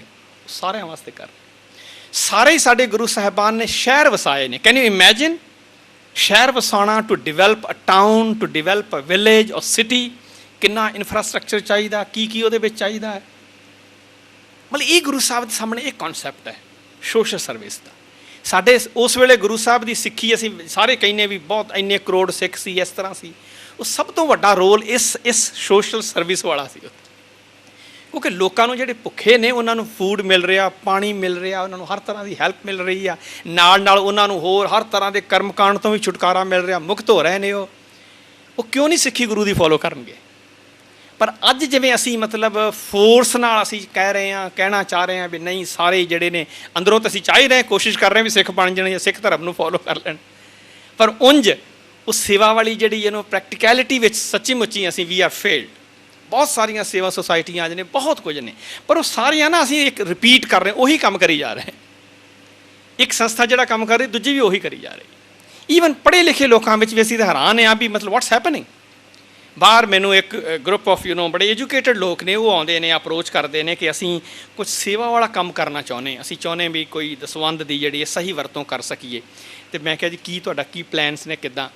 ਸਾਰਿਆਂ ਵਾਸਤੇ ਕਰ ਰਹੇ। ਸਾਰੇ ਹੀ ਸਾਡੇ ਗੁਰੂ ਸਾਹਿਬਾਨ ਨੇ ਸ਼ਹਿਰ ਵਸਾਏ ਨੇ। ਕੈਨ ਯੂ ਇਮੈਜਿਨ ਸ਼ਹਿਰ ਵਸਾਉਣਾ, to develop a town, to develop a village or city, ਕਿੰਨਾ ਇਨਫਰਾਸਟਰਕਚਰ ਚਾਹੀਦਾ, ਕੀ ਉਹਦੇ ਵਿੱਚ ਚਾਹੀਦਾ ਹੈ। ਮਤਲਬ ਇਹ ਗੁਰੂ ਸਾਹਿਬ ਦੇ ਸਾਹਮਣੇ ਇਹ ਕਨਸੈਪਟ ਹੈ ਸੋਸ਼ਲ ਸਰਵਿਸ ਦਾ। ਸਾਡੇ ਉਸ ਵੇਲੇ ਗੁਰੂ ਸਾਹਿਬ ਦੀ ਸਿੱਖੀ ਅਸੀਂ ਸਾਰੇ ਕਹਿੰਦੇ ਵੀ ਬਹੁਤ ਇੰਨੇ ਕਰੋੜ ਸਿੱਖ ਸੀ, ਇਸ ਤਰ੍ਹਾਂ ਸੀ। ਉਹ ਸਭ ਤੋਂ ਵੱਡਾ ਰੋਲ ਇਸ ਸੋਸ਼ਲ ਸਰਵਿਸ ਵਾਲਾ ਸੀ ਉੱਥੇ, ਕਿਉਂਕਿ ਲੋਕਾਂ ਨੂੰ ਜਿਹੜੇ ਭੁੱਖੇ ਨੇ ਉਹਨਾਂ ਨੂੰ ਫੂਡ ਮਿਲ ਰਿਹਾ, ਪਾਣੀ ਮਿਲ ਰਿਹਾ, ਉਹਨਾਂ ਨੂੰ ਹਰ ਤਰ੍ਹਾਂ ਦੀ ਹੈਲਪ ਮਿਲ ਰਹੀ ਆ। ਨਾਲ ਉਹਨਾਂ ਨੂੰ ਹੋਰ ਹਰ ਤਰ੍ਹਾਂ ਦੇ ਕਰਮਕਾਂਡ ਤੋਂ ਵੀ ਛੁਟਕਾਰਾ ਮਿਲ ਰਿਹਾ, ਮੁਕਤ ਹੋ ਰਹੇ ਨੇ। ਉਹ ਕਿਉਂ ਨਹੀਂ ਸਿੱਖੀ ਗੁਰੂ ਦੀ ਫੋਲੋ ਕਰਨਗੇ? ਪਰ ਅੱਜ ਜਿਵੇਂ ਅਸੀਂ ਮਤਲਬ ਫੋਰਸ ਨਾਲ ਅਸੀਂ ਕਹਿਣਾ ਚਾਹ ਰਹੇ ਹਾਂ ਵੀ ਨਹੀਂ, ਸਾਰੇ ਜਿਹੜੇ ਨੇ ਅੰਦਰੋਂ ਤਾਂ ਅਸੀਂ ਚਾਹ ਹੀ ਰਹੇ, ਕੋਸ਼ਿਸ਼ ਕਰ ਰਹੇ ਵੀ ਸਿੱਖ ਬਣ ਜਾਣ ਜਾਂ ਸਿੱਖ ਧਰਮ ਨੂੰ ਫੋਲੋ ਕਰ ਲੈਣ, ਪਰ ਉਂਝ ਉਹ ਸੇਵਾ ਵਾਲੀ ਜਿਹੜੀ ਪ੍ਰੈਕਟੀਕੈਲਿਟੀ ਵਿੱਚ ਸੱਚੀ ਮੁੱਚੀ ਅਸੀਂ ਵੀ ਆਰ ਫੇਲਡ। ਬਹੁਤ ਸਾਰੀਆਂ ਸੇਵਾ ਸੁਸਾਇਟੀਆਂ ਅੱਜ ਨੇ, ਬਹੁਤ ਕੁਝ ਨੇ, ਪਰ ਉਹ ਸਾਰੀਆਂ ਨਾ ਅਸੀਂ ਇੱਕ ਰਿਪੀਟ ਕਰ ਰਹੇ, ਉਹੀ ਕੰਮ ਕਰੀ ਜਾ ਰਹੇ। ਇੱਕ ਸੰਸਥਾ ਜਿਹੜਾ ਕੰਮ ਕਰ ਰਹੀ, ਦੂਜੀ ਵੀ ਉਹੀ ਕਰੀ ਜਾ ਰਹੀ। ਈਵਨ ਪੜ੍ਹੇ ਲਿਖੇ ਲੋਕਾਂ ਵਿੱਚ ਵੀ ਅਸੀਂ ਤਾਂ ਹੈਰਾਨ ਹਾਂ ਵੀ ਮਤਲਬ ਵਾਟਸ ਹੈਪਨਿੰਗ। ਬਾਹਰ ਮੈਨੂੰ ਇੱਕ ਗਰੁੱਪ ਆਫ ਬੜੇ ਐਜੂਕੇਟਡ ਲੋਕ ਨੇ, ਉਹ ਆਉਂਦੇ ਨੇ, ਅਪਰੋਚ ਕਰਦੇ ਨੇ ਕਿ ਅਸੀਂ ਕੁਝ ਸੇਵਾ ਵਾਲਾ ਕੰਮ ਕਰਨਾ ਚਾਹੁੰਦੇ ਹਾਂ, ਅਸੀਂ ਚਾਹੁੰਦੇ ਵੀ ਕੋਈ ਦਸਵੰਧ ਦੀ ਜਿਹੜੀ ਸਹੀ ਵਰਤੋਂ ਕਰ ਸਕੀਏ। ਅਤੇ ਮੈਂ ਕਿਹਾ ਜੀ ਤੁਹਾਡਾ ਕੀ ਪਲੈਨਸ ਨੇ, ਕਿੱਦਾਂ?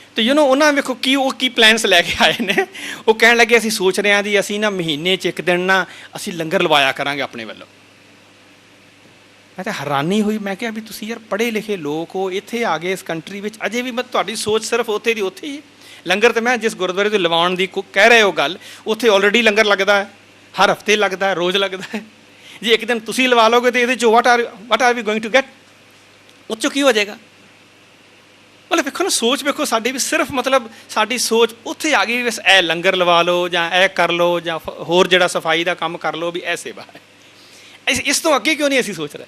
ਅਤੇ ਉਹਨਾਂ ਵੇਖੋ ਕੀ ਪਲੈਨਸ ਲੈ ਕੇ ਆਏ ਨੇ। ਉਹ ਕਹਿਣ ਲੱਗੇ ਅਸੀਂ ਸੋਚ ਰਹੇ ਹਾਂ ਜੀ ਅਸੀਂ ਨਾ ਮਹੀਨੇ 'ਚ ਇੱਕ ਦਿਨ ਨਾ ਅਸੀਂ ਲੰਗਰ ਲਵਾਇਆ ਕਰਾਂਗੇ ਆਪਣੇ ਵੱਲੋਂ। ਮੈਂ ਤਾਂ ਹੈਰਾਨੀ ਹੋਈ, ਮੈਂ ਕਿਹਾ ਵੀ ਤੁਸੀਂ ਯਾਰ ਪੜ੍ਹੇ ਲਿਖੇ ਲੋਕ ਹੋ, ਇੱਥੇ ਆ ਗਏ ਇਸ ਕੰਟਰੀ ਵਿੱਚ, ਅਜੇ ਵੀ ਤੁਹਾਡੀ ਸੋਚ ਸਿਰਫ ਉੱਥੇ ਦੀ ਉੱਥੇ ਹੀ। ਲੰਗਰ ਤਾਂ ਮੈਂ ਜਿਸ ਗੁਰਦੁਆਰੇ ਤੋਂ ਲਵਾਉਣ ਦੀ ਕਹਿ ਰਹੇ ਹੋ ਗੱਲ, ਉੱਥੇ ਆਲਰੇਡੀ ਲੰਗਰ ਲੱਗਦਾ ਹੈ, ਹਰ ਹਫਤੇ ਲੱਗਦਾ ਹੈ, ਰੋਜ਼ ਲੱਗਦਾ ਹੈ। ਜੇ ਇੱਕ ਦਿਨ ਤੁਸੀਂ ਲਵਾ ਲਓਗੇ ਤਾਂ ਇਹਦੇ 'ਚੋਂ what are we going to get? ਉਹ 'ਚੋਂ ਕੀ ਹੋ ਜਾਏਗਾ? ਮਤਲਬ ਵੇਖੋ ਨਾ, ਸੋਚ ਵੇਖੋ ਸਾਡੀ ਵੀ ਸਿਰਫ ਮਤਲਬ ਸਾਡੀ ਸੋਚ ਉੱਥੇ ਆ ਗਈ, ਬਸ ਇਹ ਲੰਗਰ ਲਵਾ ਲਓ ਜਾਂ ਇਹ ਕਰ ਲਓ ਜਾਂ ਹੋਰ ਜਿਹੜਾ ਸਫਾਈ ਦਾ ਕੰਮ ਕਰ ਲਓ, ਵੀ ਇਹ ਸੇਵਾ ਹੈ। ਇਸ ਤੋਂ ਅੱਗੇ ਕਿਉਂ ਨਹੀਂ ਅਸੀਂ ਸੋਚ ਰਹੇ?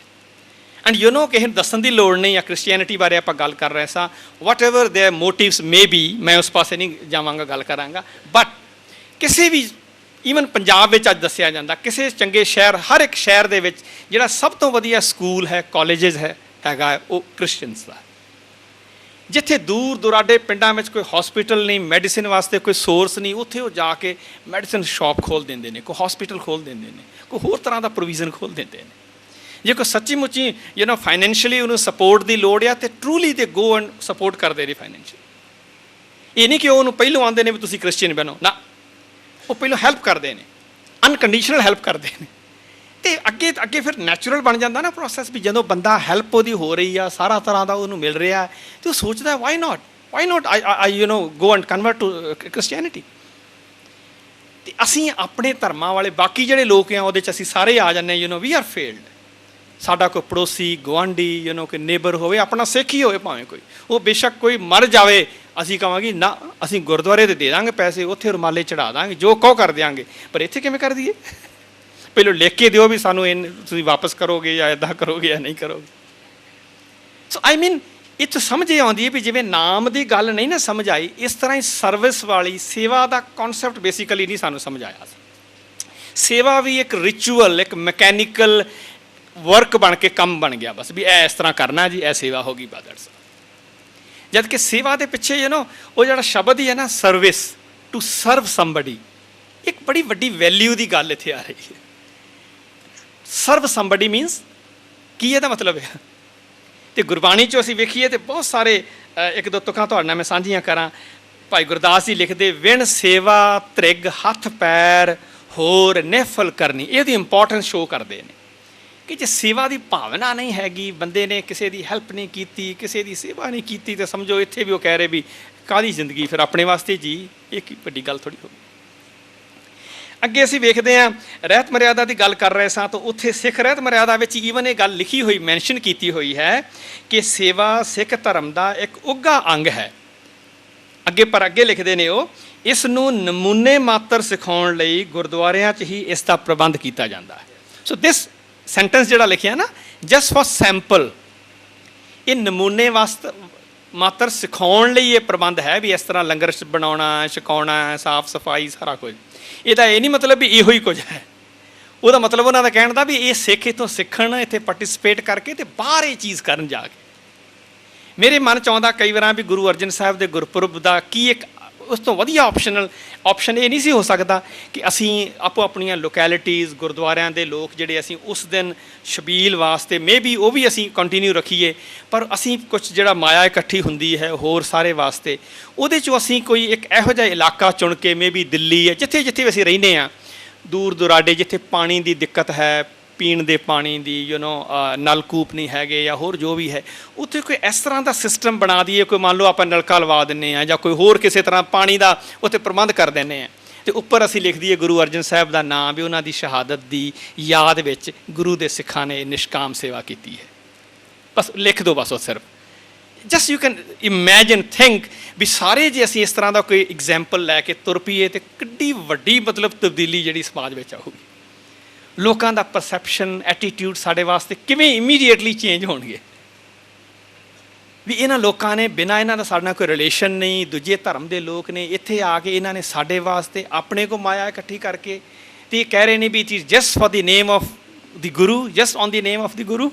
ਐਂਡ ਕਿਸੇ ਨੂੰ ਦੱਸਣ ਦੀ ਲੋੜ ਨਹੀਂ। ਜਾਂ ਕ੍ਰਿਸਚੀਅਨਿਟੀ ਬਾਰੇ ਆਪਾਂ ਗੱਲ ਕਰ ਰਹੇ ਸਾਂ, ਵਾਟ ever there motifs may be, ਮੈਂ ਉਸ ਪਾਸੇ ਨਹੀਂ ਜਾਵਾਂਗਾ, ਗੱਲ ਕਰਾਂਗਾ। ਬਟ ਕਿਸੇ ਵੀ ਈਵਨ ਪੰਜਾਬ ਵਿੱਚ ਅੱਜ ਦੱਸਿਆ ਜਾਂਦਾ, ਕਿਸੇ ਚੰਗੇ ਸ਼ਹਿਰ, ਹਰ ਇੱਕ ਸ਼ਹਿਰ ਦੇ ਵਿੱਚ ਜਿਹੜਾ ਸਭ ਤੋਂ ਵਧੀਆ ਸਕੂਲ ਹੈ, ਕਾਲਜਿਸ ਹੈਗਾ ਉਹ ਕ੍ਰਿਸਚੀਅਨਸ ਦਾ। ਜਿੱਥੇ ਦੂਰ ਦੁਰਾਡੇ ਪਿੰਡਾਂ ਵਿੱਚ ਕੋਈ ਹੌਸਪੀਟਲ ਨਹੀਂ, ਮੈਡੀਸਿਨ ਵਾਸਤੇ ਕੋਈ ਸੋਰਸ ਨਹੀਂ, ਉੱਥੇ ਉਹ ਜਾ ਕੇ ਮੈਡੀਸਿਨ ਸ਼ਾਪ ਖੋਲ੍ਹ ਦਿੰਦੇ ਨੇ, ਕੋਈ ਹੌਸਪੀਟਲ ਖੋਲ੍ਹ ਦਿੰਦੇ ਨੇ, ਕੋਈ ਹੋਰ ਤਰ੍ਹਾਂ ਦਾ ਪ੍ਰੋਵੀਜ਼ਨ ਖੋਲ੍ਹ ਦਿੰਦੇ ਨੇ। ਜੇ ਕੋਈ ਸੱਚੀ ਮੁੱਚੀ ਫਾਈਨੈਂਸ਼ੀਅਲੀ ਉਹਨੂੰ ਸਪੋਰਟ ਦੀ ਲੋੜ ਆ, ਤੇ ਟਰੂਲੀ ਦੇ ਗੋ ਐਂਡ ਸਪੋਰਟ ਕਰਦੇ ਨੇ ਫਾਈਨੈਂਸ਼ੀਅਲੀ। ਇਹ ਨਹੀਂ ਕਿ ਉਹਨੂੰ ਪਹਿਲੋਂ ਆਉਂਦੇ ਨੇ ਵੀ ਤੁਸੀਂ ਕ੍ਰਿਸਚੀਅਨ ਬਣੋ, ਨਾ, ਉਹ ਪਹਿਲੋਂ ਹੈਲਪ ਕਰਦੇ ਨੇ, ਅਨਕੰਡੀਸ਼ਨਲ ਹੈਲਪ ਕਰਦੇ ਨੇ। ਅਤੇ ਅੱਗੇ ਫਿਰ ਨੈਚੁਰਲ ਬਣ ਜਾਂਦਾ ਨਾ ਪ੍ਰੋਸੈਸ, ਵੀ ਜਦੋਂ ਬੰਦਾ ਹੈਲਪ ਉਹਦੀ ਹੋ ਰਹੀ ਆ, ਸਾਰਾ ਤਰ੍ਹਾਂ ਦਾ ਉਹਨੂੰ ਮਿਲ ਰਿਹਾ, ਅਤੇ ਉਹ ਸੋਚਦਾ why not I go and convert to Christianity. ਅਤੇ ਅਸੀਂ ਆਪਣੇ ਧਰਮਾਂ ਵਾਲੇ ਬਾਕੀ ਜਿਹੜੇ ਲੋਕ ਆ ਉਹਦੇ 'ਚ ਅਸੀਂ ਸਾਰੇ ਆ ਜਾਂਦੇ, ਵੀ ਆਰ ਫੇਲਡ। ਸਾਡਾ ਕੋਈ ਪੜੋਸੀ, ਗੁਆਂਢੀ, ਕੋਈ ਨੇਬਰ ਹੋਵੇ, ਆਪਣਾ ਸਿੱਖ ਹੀ ਹੋਵੇ ਭਾਵੇਂ ਕੋਈ, ਉਹ ਬੇਸ਼ੱਕ ਕੋਈ ਮਰ ਜਾਵੇ, ਅਸੀਂ ਕਹਾਂਗੇ ਨਾ ਅਸੀਂ ਗੁਰਦੁਆਰੇ 'ਤੇ ਦੇ ਦਾਂਗੇ ਪੈਸੇ, ਉੱਥੇ ਰੁਮਾਲੇ ਚੜ੍ਹਾ ਦਾਂਗੇ, ਜੋ ਕਹੋ ਕਰ ਦਿਆਂਗੇ। ਪਰ ਇੱਥੇ ਕਿਵੇਂ ਕਰ ਦਈਏ? ਪਹਿਲਾਂ ਲਿਖ ਕੇ ਦਿਓ ਵੀ ਸਾਨੂੰ ਤੁਸੀਂ ਵਾਪਸ ਕਰੋਗੇ ਜਾਂ ਇੱਦਾਂ ਕਰੋਗੇ ਜਾਂ ਨਹੀਂ ਕਰੋਗੇ। ਸੋ ਆਈ ਮੀਨ ਇੱਥੇ ਸਮਝ ਇਹ ਆਉਂਦੀ ਹੈ ਵੀ ਜਿਵੇਂ ਨਾਮ ਦੀ ਗੱਲ ਨਹੀਂ ਨਾ ਸਮਝ ਆਈ, ਇਸ ਤਰ੍ਹਾਂ ਹੀ ਸਰਵਿਸ ਵਾਲੀ ਸੇਵਾ ਦਾ ਕਨਸੈਪਟ ਬੇਸਿਕਲੀ ਨਹੀਂ ਸਾਨੂੰ ਸਮਝ ਆਇਆ। ਸੇਵਾ ਵੀ ਇੱਕ ਰਿਚੁਅਲ, ਇੱਕ ਮਕੈਨੀਕਲ ਵਰਕ ਬਣ ਕੇ ਕੰਮ ਬਣ ਗਿਆ, ਬਸ ਵੀ ਇਹ ਇਸ ਤਰ੍ਹਾਂ ਕਰਨਾ ਜੀ, ਇਹ ਸੇਵਾ ਹੋ ਗਈ ਬਸ। ਜਦ ਕਿ ਸੇਵਾ ਦੇ ਪਿੱਛੇ ਉਹ ਜਿਹੜਾ ਸ਼ਬਦ ਹੀ ਹੈ ਨਾ, ਸਰਵਿਸ, ਟੂ ਸਰਵ ਸਮਬਡੀ, ਇੱਕ ਬੜੀ ਵੱਡੀ ਵੈਲਿਊ ਦੀ ਗੱਲ ਇੱਥੇ ਆ ਰਹੀ ਹੈ। ਸਰਵ ਸਮਬਡੀ ਮੀਨਸ ਕੀ ਇਹਦਾ ਮਤਲਬ ਹੈ? ਅਤੇ ਗੁਰਬਾਣੀ 'ਚੋਂ ਅਸੀਂ ਵੇਖੀਏ ਤਾਂ ਬਹੁਤ ਸਾਰੇ, ਇੱਕ ਦੋ ਤੁਕਾਂ ਤੁਹਾਡੇ ਨਾਲ ਮੈਂ ਸਾਂਝੀਆਂ ਕਰਾਂ। ਭਾਈ ਗੁਰਦਾਸ ਜੀ ਲਿਖਦੇ, ਵਿਣ ਸੇਵਾ ਤ੍ਰਿਗ ਹੱਥ ਪੈਰ ਹੋਰ ਨਿਹਫਲ ਕਰਨੀ। ਇਹਦੀ ਇੰਪੋਰਟੈਂਸ ਸ਼ੋਅ ਕਰਦੇ ਨੇ ਕਿ ਜੇ ਸੇਵਾ ਦੀ ਭਾਵਨਾ ਨਹੀਂ ਹੈਗੀ, ਬੰਦੇ ਨੇ ਕਿਸੇ ਦੀ ਹੈਲਪ ਨਹੀਂ ਕੀਤੀ, ਕਿਸੇ ਦੀ ਸੇਵਾ ਨਹੀਂ ਕੀਤੀ, ਤਾਂ ਸਮਝੋ ਇੱਥੇ ਵੀ ਉਹ ਕਹਿ ਰਹੇ ਵੀ ਕਾਹਦੀ ਜ਼ਿੰਦਗੀ ਫਿਰ ਆਪਣੇ ਵਾਸਤੇ ਜੀ, ਇਹ ਕੀ ਵੱਡੀ ਗੱਲ ਥੋੜ੍ਹੀ ਹੋਗੀ। ਅੱਗੇ ਅਸੀਂ ਵੇਖਦੇ ਹਾਂ, ਰਹਿਤ ਮਰਿਆਦਾ ਦੀ ਗੱਲ ਕਰ ਰਹੇ ਸਾਂ, ਤਾਂ ਉੱਥੇ ਸਿੱਖ ਰਹਿਤ ਮਰਿਆਦਾ ਵਿੱਚ ਈਵਨ ਇਹ ਗੱਲ ਲਿਖੀ ਹੋਈ, ਮੈਂਸ਼ਨ ਕੀਤੀ ਹੋਈ ਹੈ ਕਿ ਸੇਵਾ ਸਿੱਖ ਧਰਮ ਦਾ ਇੱਕ ਉੱਘਾ ਅੰਗ ਹੈ। ਅੱਗੇ ਲਿਖਦੇ ਨੇ ਉਹ, ਇਸ ਨੂੰ ਨਮੂਨੇ ਮਾਤਰ ਸਿਖਾਉਣ ਲਈ ਗੁਰਦੁਆਰਿਆਂ 'ਚ ਹੀ ਇਸ ਦਾ ਪ੍ਰਬੰਧ ਕੀਤਾ ਜਾਂਦਾ ਹੈ। ਸੋ ਦਿਸ ਸੈਂਟੈਂਸ ਜਿਹੜਾ ਲਿਖਿਆ ਨਾ, ਜਸਟ ਫॉर ਸੈਂਪਲ, ਇਹ ਨਮੂਨੇ ਵਾਸਤੇ ਮਾਤਰ ਸਿਖਾਉਣ ਲਈ ਇਹ ਪ੍ਰਬੰਧ ਹੈ ਵੀ ਇਸ ਤਰ੍ਹਾਂ ਲੰਗਰ ਬਣਾਉਣਾ, ਛਕਾਉਣਾ, ਸਾਫ਼ ਸਫਾਈ, ਸਾਰਾ ਕੁਝ। ਇਹਦਾ ਇਹ ਨਹੀਂ ਮਤਲਬ ਵੀ ਇਹੋ ਹੀ ਕੁਝ ਹੈ। ਉਹਦਾ ਮਤਲਬ ਉਹਨਾਂ ਦਾ ਕਹਿਣ ਦਾ ਵੀ ਇਹ ਸਿੱਖ ਇੱਥੋਂ ਸਿੱਖਣ, ਇੱਥੇ ਪਾਰਟਿਸਿਪੇਟ ਕਰਕੇ ਤੇ ਬਾਹਰ ਇਹ ਚੀਜ਼ ਕਰਨ ਜਾ ਕੇ। ਮੇਰੇ ਮਨ 'ਚ ਆਉਂਦਾ ਕਈ ਵਾਰਾਂ ਵੀ ਗੁਰੂ ਅਰਜਨ ਸਾਹਿਬ ਦੇ ਗੁਰਪੁਰਬ ਦਾ ਕੀ ਇੱਕ ਉਸ ਤੋਂ ਵਧੀਆ ਆਪਸ਼ਨ ਇਹ ਨਹੀਂ ਸੀ ਹੋ ਸਕਦਾ ਕਿ ਅਸੀਂ ਆਪੋ ਆਪਣੀਆਂ ਲੋਕੈਲਿਟੀਜ਼, ਗੁਰਦੁਆਰਿਆਂ ਦੇ ਲੋਕ ਜਿਹੜੇ ਅਸੀਂ ਉਸ ਦਿਨ ਛਬੀਲ ਵਾਸਤੇ ਮੇਬੀ ਉਹ ਵੀ ਅਸੀਂ ਕੰਟੀਨਿਊ ਰੱਖੀਏ, ਪਰ ਅਸੀਂ ਕੁਝ ਜਿਹੜਾ ਮਾਇਆ ਇਕੱਠੀ ਹੁੰਦੀ ਹੈ ਹੋਰ ਸਾਰੇ ਵਾਸਤੇ, ਉਹਦੇ 'ਚੋਂ ਅਸੀਂ ਕੋਈ ਇੱਕ ਇਹੋ ਜਿਹਾ ਇਲਾਕਾ ਚੁਣ ਕੇ ਮੇਬੀ ਦਿੱਲੀ ਹੈ, ਜਿੱਥੇ ਜਿੱਥੇ ਅਸੀਂ ਰਹਿੰਦੇ ਹਾਂ, ਦੂਰ ਦੁਰਾਡੇ ਜਿੱਥੇ ਪਾਣੀ ਦੀ ਦਿੱਕਤ ਹੈ, ਪੀਣ ਦੇ ਪਾਣੀ ਦੀ ਨਲਕੂਪ ਨਹੀਂ ਹੈਗੇ ਜਾਂ ਹੋਰ ਜੋ ਵੀ ਹੈ, ਉੱਥੇ ਕੋਈ ਇਸ ਤਰ੍ਹਾਂ ਦਾ ਸਿਸਟਮ ਬਣਾ ਦਈਏ। ਕੋਈ ਮੰਨ ਲਓ ਆਪਾਂ ਨਲਕਾ ਲਵਾ ਦਿੰਦੇ ਹਾਂ ਜਾਂ ਕੋਈ ਹੋਰ ਕਿਸੇ ਤਰ੍ਹਾਂ ਪਾਣੀ ਦਾ ਉੱਥੇ ਪ੍ਰਬੰਧ ਕਰ ਦਿੰਦੇ ਹਾਂ, ਅਤੇ ਉੱਪਰ ਅਸੀਂ ਲਿਖ ਦਈਏ ਗੁਰੂ ਅਰਜਨ ਸਾਹਿਬ ਦਾ ਨਾਮ, ਵੀ ਉਹਨਾਂ ਦੀ ਸ਼ਹਾਦਤ ਦੀ ਯਾਦ ਵਿੱਚ ਗੁਰੂ ਦੇ ਸਿੱਖਾਂ ਨੇ ਨਿਸ਼ਕਾਮ ਸੇਵਾ ਕੀਤੀ ਹੈ। ਬਸ ਲਿਖ ਦਿਓ, ਬਸ ਉਹ ਸਿਰਫ just you can imagine, think we ਸਾਰੇ ਜੇ ਅਸੀਂ ਇਸ ਤਰ੍ਹਾਂ ਦਾ ਕੋਈ ਐਗਜ਼ਾਮਪਲ ਲੈ ਕੇ ਤੁਰ ਪਈਏ ਤਾਂ ਕਿੱਡੀ ਵੱਡੀ ਮਤਲਬ ਤਬਦੀਲੀ ਜਿਹੜੀ ਸਮਾਜ ਵਿੱਚ ਆਊਗੀ। ਲੋਕਾਂ ਦਾ ਪਰਸੈਪਸ਼ਨ, ਐਟੀਟਿਊਡ ਸਾਡੇ ਵਾਸਤੇ ਕਿਵੇਂ ਇਮੀਡੀਏਟਲੀ ਚੇਂਜ ਹੋਣਗੇ ਵੀ ਇਹਨਾਂ ਲੋਕਾਂ ਨੇ ਬਿਨਾਂ ਇਹਨਾਂ ਦਾ ਸਾਡੇ ਨਾਲ ਕੋਈ ਰਿਲੇਸ਼ਨ ਨਹੀਂ, ਦੂਜੇ ਧਰਮ ਦੇ ਲੋਕ ਨੇ, ਇੱਥੇ ਆ ਕੇ ਇਹਨਾਂ ਨੇ ਸਾਡੇ ਵਾਸਤੇ ਆਪਣੇ ਕੋ ਮਾਇਆ ਇਕੱਠੀ ਕਰਕੇ ਤੇ ਇਹ ਕਹਿ ਰਹੇ ਨੇ ਵੀ it is just for the name of the guru, just on the name of the guru.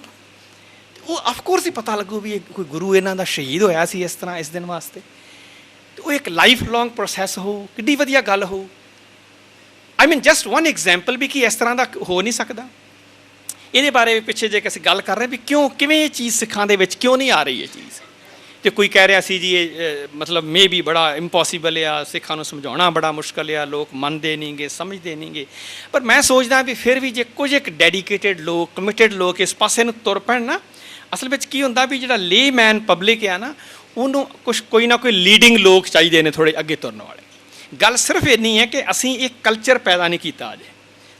ਉਹ ਆਫਕੋਰਸ ਹੀ ਪਤਾ ਲੱਗੂ ਵੀ ਕੋਈ ਗੁਰੂ ਇਹਨਾਂ ਦਾ ਸ਼ਹੀਦ ਹੋਇਆ ਸੀ ਇਸ ਤਰ੍ਹਾਂ ਇਸ ਦਿਨ ਵਾਸਤੇ। ਉਹ ਇੱਕ ਲਾਈਫ ਲੌਂਗ ਪ੍ਰੋਸੈਸ ਹੋਊ, ਕਿੱਡੀ ਵਧੀਆ ਗੱਲ ਹੋਊ। ਆਈ ਮੀਨ ਜਸਟ ਵਨ ਐਗਜ਼ਾਮਪਲ ਵੀ ਕਿ ਇਸ ਤਰ੍ਹਾਂ ਦਾ ਹੋ ਨਹੀਂ ਸਕਦਾ। ਇਹਦੇ ਬਾਰੇ ਵੀ ਪਿੱਛੇ ਜੇ ਅਸੀਂ ਗੱਲ ਕਰ ਰਹੇ ਵੀ ਕਿਵੇਂ ਇਹ ਚੀਜ਼ ਸਿੱਖਾਂ ਦੇ ਵਿੱਚ ਕਿਉਂ ਨਹੀਂ ਆ ਰਹੀ ਇਹ ਚੀਜ਼। ਤੇ ਕੋਈ ਕਹਿ ਰਿਹਾ ਸੀ ਜੀ ਇਹ ਮਤਲਬ ਵੀ ਬੜਾ ਇੰਪੋਸੀਬਲ ਆ, ਸਿੱਖਾਂ ਨੂੰ ਸਮਝਾਉਣਾ ਬੜਾ ਮੁਸ਼ਕਲ ਆ, ਲੋਕ ਮੰਨਦੇ ਨਹੀਂਗੇ, ਸਮਝਦੇ ਨਹੀਂਗੇ। ਪਰ ਮੈਂ ਸੋਚਦਾ ਵੀ ਫਿਰ ਵੀ ਜੇ ਕੁਝ ਇੱਕ ਡੈਡੀਕੇਟਿਡ ਲੋਕ, ਕਮਿਟਡ ਲੋਕ ਇਸ ਪਾਸੇ ਨੂੰ ਤੁਰ ਪੈਣ ਨਾ, ਅਸਲ ਵਿੱਚ ਕੀ ਹੁੰਦਾ ਵੀ ਜਿਹੜਾ ਲੇਮੈਨ ਪਬਲਿਕ ਆ ਨਾ, ਉਹਨੂੰ ਕੋਈ ਨਾ ਕੋਈ ਲੀਡਿੰਗ ਲੋਕ ਚਾਹੀਦੇ ਨੇ ਥੋੜ੍ਹੇ ਅੱਗੇ ਤੁਰਨ ਵਾਲੇ। ਗੱਲ ਸਿਰਫ ਇੰਨੀ ਹੈ ਕਿ ਅਸੀਂ ਇੱਕ ਕਲਚਰ ਪੈਦਾ ਨਹੀਂ ਕੀਤਾ ਅਜੇ।